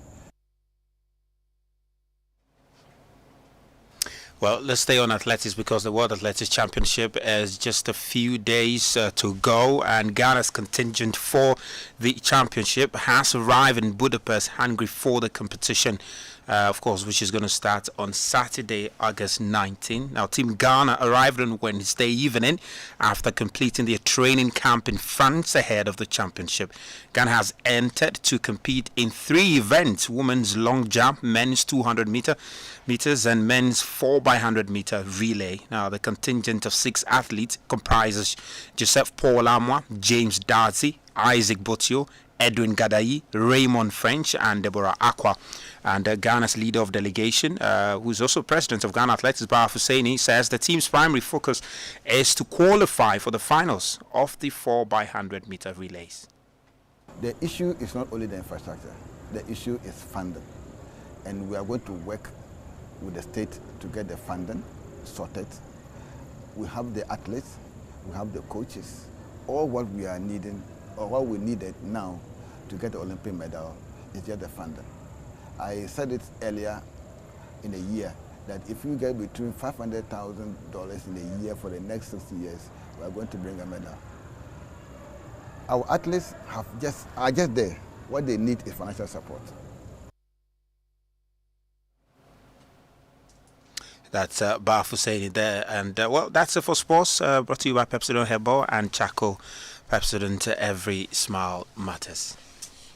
S6: Well, let's stay on athletics because the World Athletics Championship is just a few days to go, and Ghana's contingent for the championship has arrived in Budapest, Hungary, for the competition. Of course, which is going to start on Saturday, August 19. Now, Team Ghana arrived on Wednesday evening after completing their training camp in France ahead of the championship. Ghana has entered to compete in 3 events: women's long jump, men's 200 meters, and men's 4x100 meter relay. Now, the contingent of 6 athletes comprises Joseph Paul Amwa, James Darcy, Isaac Botio, Edwin Gadayi, Raymond French, and Deborah Aqua. And Ghana's leader of delegation, who's also president of Ghana Athletics, Baaf Husseini, says the team's primary focus is to qualify for the finals of the 4x100 meter relays.
S7: The issue is not only the infrastructure, the issue is funding. And we are going to work with the state to get the funding sorted. We have the athletes, we have the coaches. All what we are needing, or what we needed now to get the Olympic medal is just the funding. I said it earlier in a year that if we get between $500,000 in a year for the next 60 years, we are going to bring a medal. Our athletes are just there. What they need is financial support.
S6: That's Baaf Husseini there. And well, that's it for sports. Brought to you by Pepsodent Herbal and Chaco. Pepsodent, every smile matters.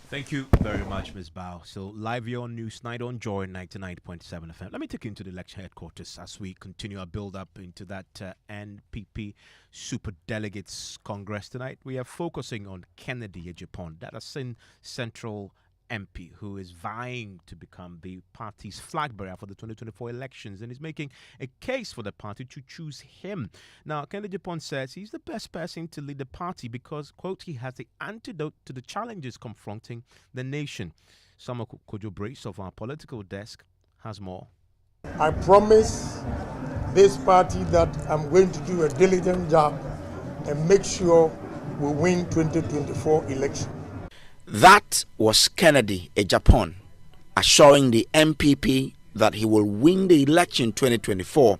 S3: Thank you very much, Ms. Bao. So, live here on Newsnight on Joy 99.7 FM. Let me take you into the lecture headquarters as we continue our build-up into that NPP Super Delegates Congress tonight. We are focusing on Kennedy Ejapon, that is Central MP, who is vying to become the party's flag bearer for the 2024 elections and is making a case for the party to choose him. Now, Kennedy Ejapon says he's the best person to lead the party because, quote, he has the antidote to the challenges confronting the nation. Samuel Kojo Brace of our political desk has more.
S8: I promise this party that I'm going to do a diligent job and make sure we win 2024 election.
S10: That was Kennedy Ejapon assuring the MPP that he will win the election 2024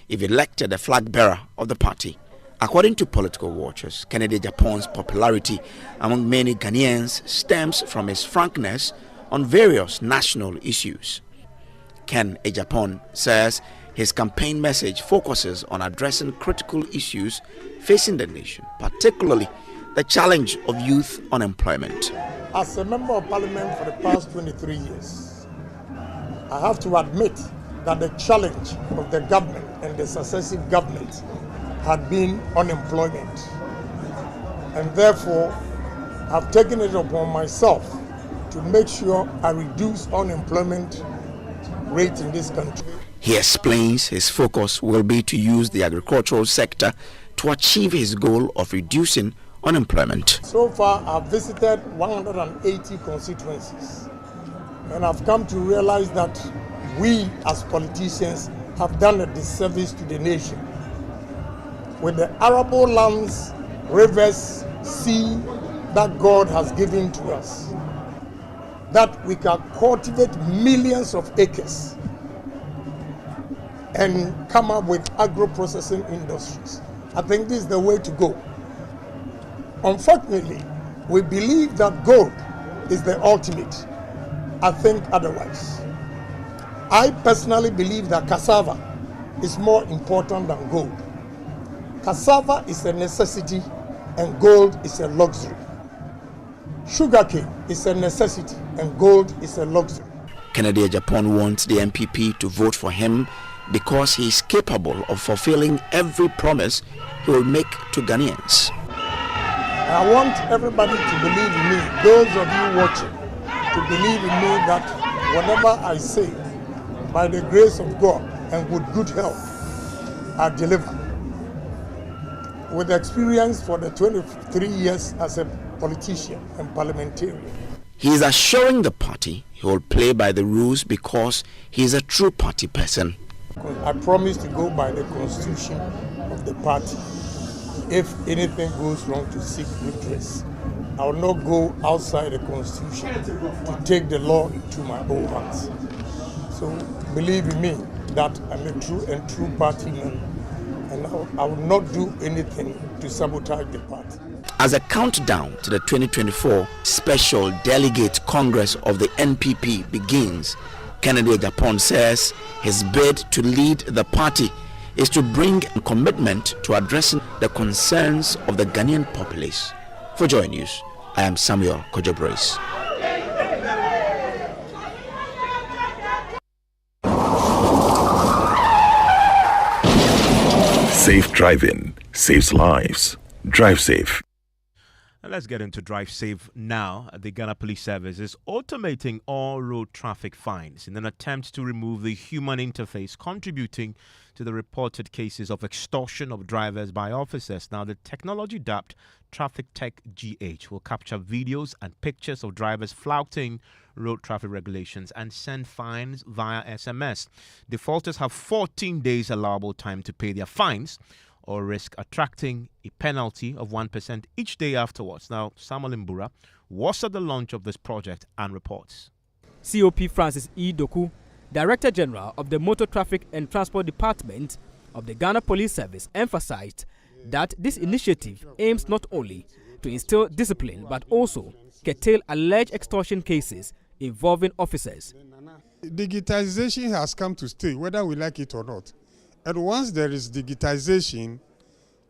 S10: if elected a flag bearer of the party. According to political watchers, Kennedy Ejapon's popularity among many Ghanaians stems from his frankness on various national issues. Ken Ejapon says his campaign message focuses on addressing critical issues facing the nation, particularly the challenge of youth unemployment.
S8: As a member of parliament for the past 23 years, I have to admit that the challenge of the government and the successive governments had been unemployment. And therefore, I've taken it upon myself to make sure I reduce unemployment rate in this country.
S10: He explains his focus will be to use the agricultural sector to achieve his goal of reducing unemployment.
S8: So far, I've visited 180 constituencies, and I've come to realize that we as politicians have done a disservice to the nation. With the arable lands, rivers, sea that God has given to us, that we can cultivate millions of acres and come up with agro-processing industries. I think this is the way to go. Unfortunately, we believe that gold is the ultimate. I think otherwise. I personally believe that cassava is more important than gold. Cassava is a necessity and gold is a luxury. Sugarcane is a necessity and gold is a luxury.
S10: Kennedy Japan wants the MPP to vote for him because he is capable of fulfilling every promise he will make to Ghanaians.
S8: I want everybody to believe in me, those of you watching, to believe in me that whatever I say, by the grace of God and with good health, I deliver. With experience for the 23 years as a politician and parliamentarian.
S10: He is assuring the party he will play by the rules because he is a true party person.
S8: I promise to go by the constitution of the party. If anything goes wrong, to seek redress. I will not go outside the constitution to take the law into my own hands. So believe in me that I'm a true party man, and I will not do anything to sabotage the party.
S10: As a countdown to the 2024 Special Delegate Congress of the NPP begins, Kennedy Japan says his bid to lead the party is to bring a commitment to addressing the concerns of the Ghanaian populace. For Joy News, I am Samuel Kojo Brace.
S11: Safe driving saves lives. Drive safe.
S3: Let's get into Drive Safe now. The Ghana Police Service is automating all road traffic fines in an attempt to remove the human interface contributing to the reported cases of extortion of drivers by officers. Now, the technology-dubbed Traffic Tech GH will capture videos and pictures of drivers flouting road traffic regulations and send fines via SMS. Defaulters have 14 days allowable time to pay their fines or risk attracting a penalty of 1% each day afterwards. Now, Samuel Mbura was at the launch of this project and reports.
S12: COP Francis E. Doku, Director General of the Motor Traffic and Transport Department of the Ghana Police Service, emphasized that this initiative aims not only to instill discipline but also curtail alleged extortion cases involving officers.
S13: Digitization has come to stay, whether we like it or not. And once there is digitization,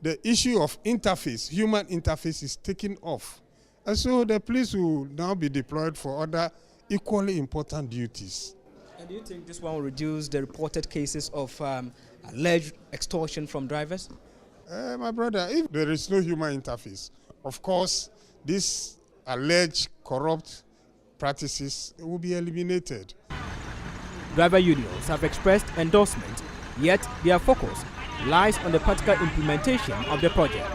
S13: the issue of interface, human interface, is taken off. And so the police will now be deployed for other equally important duties.
S12: And do you think this one will reduce the reported cases of alleged extortion from drivers?
S13: My brother, if there is no human interface, of course, these alleged corrupt practices will be eliminated.
S12: Driver unions have expressed endorsement, yet their focus lies on the practical implementation of the project.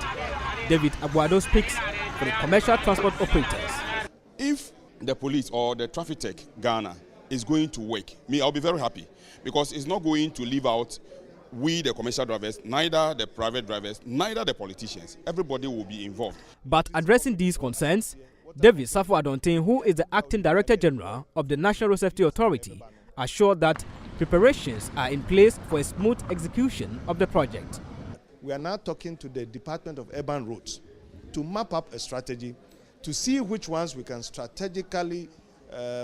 S12: David Aguado speaks for the commercial transport operators.
S14: If the police or the Traffic Tech Ghana is going to work, I'll be very happy, because it's not going to leave out we, the commercial drivers, neither the private drivers, neither the politicians. Everybody will be involved.
S12: But addressing these concerns, David Safo Adontin, who is the Acting Director General of the National Road Safety Authority, assured that preparations are in place for a smooth execution of the project.
S25: We are now talking to the Department of Urban Roads to map up a strategy to see which ones we can strategically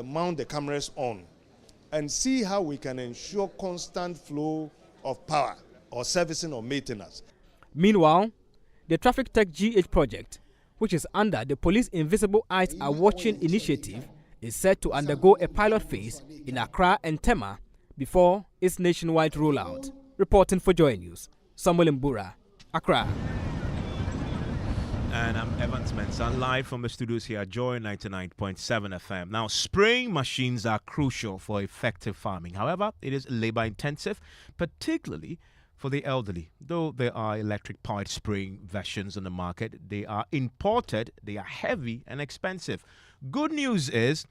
S25: mount the cameras on and see how we can ensure constant flow of power or servicing or maintenance.
S12: Meanwhile, the Traffic Tech GH project, which is under the Police Invisible Eyes Are Watching initiative, is set to undergo a pilot phase in Accra and Tema before its nationwide rollout. Reporting for Joy News, Samuel Mbura, Accra.
S3: And I'm Evans Mensah, live from the studios here at Joy 99.7 FM. Now, spraying machines are crucial for effective farming. However, it is labor intensive, particularly for the elderly. Though there are electric-powered spraying versions on the market, they are imported, they are heavy and expensive. Good news is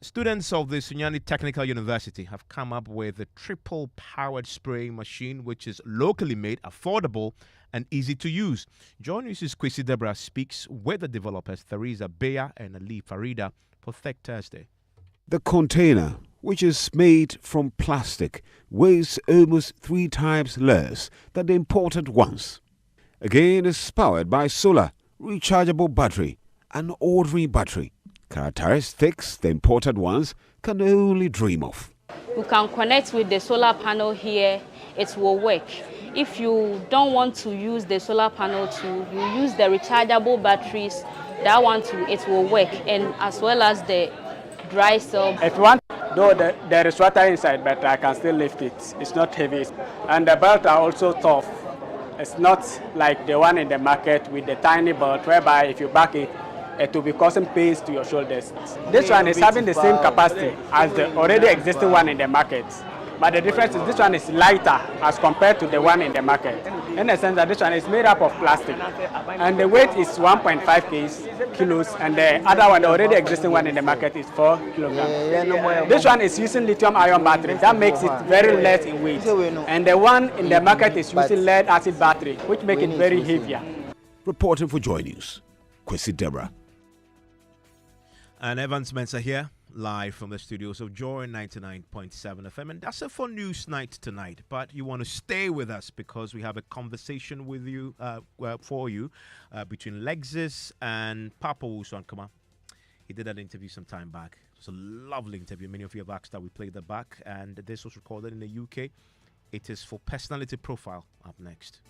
S3: students of the Sunyani Technical University have come up with a triple-powered spraying machine which is locally made, affordable, and easy to use. Joy News' Kwesi Debra speaks with the developers Theresa Beya and Ali Farida for Tech Thursday.
S26: The container, which is made from plastic, weighs almost 3 times less than the imported ones. Again, it's powered by solar, rechargeable battery, and ordinary battery. Characteristics the imported ones can only dream of.
S27: You can connect with the solar panel here, it will work. If you don't want to use the solar panel you use the rechargeable batteries, that one too, it will work. And as well as the dry cell.
S28: If you want
S15: Though there is water inside, but I can still lift it. It's not heavy. And the belt are also tough. It's not like the one in the market with the tiny belt, whereby if you back it, it will be causing pains to your shoulders. This one is having the same capacity as the already existing one in the market. But the difference is this one is lighter as compared to the one in the market. In the sense that this one is made up of plastic. And the weight is 1.5 kilos, and the other one, the already existing one in the market, is 4 kilograms. This one is using lithium-ion battery. That makes it very light in weight. And the one in the market is using lead-acid battery, which makes it very heavier.
S26: Reporting for Joy News, Kwesi Deborah.
S3: And Evans Mensah here, live from the studios of Joy 99.7 FM. And that's it for News Night tonight. But you want to stay with us because we have a conversation with you, between Lexis and Papa Owusu Ankomah. He did an interview some time back. It was a lovely interview. Many of you have asked that we played that back. And this was recorded in the UK. It is for Personality Profile up next.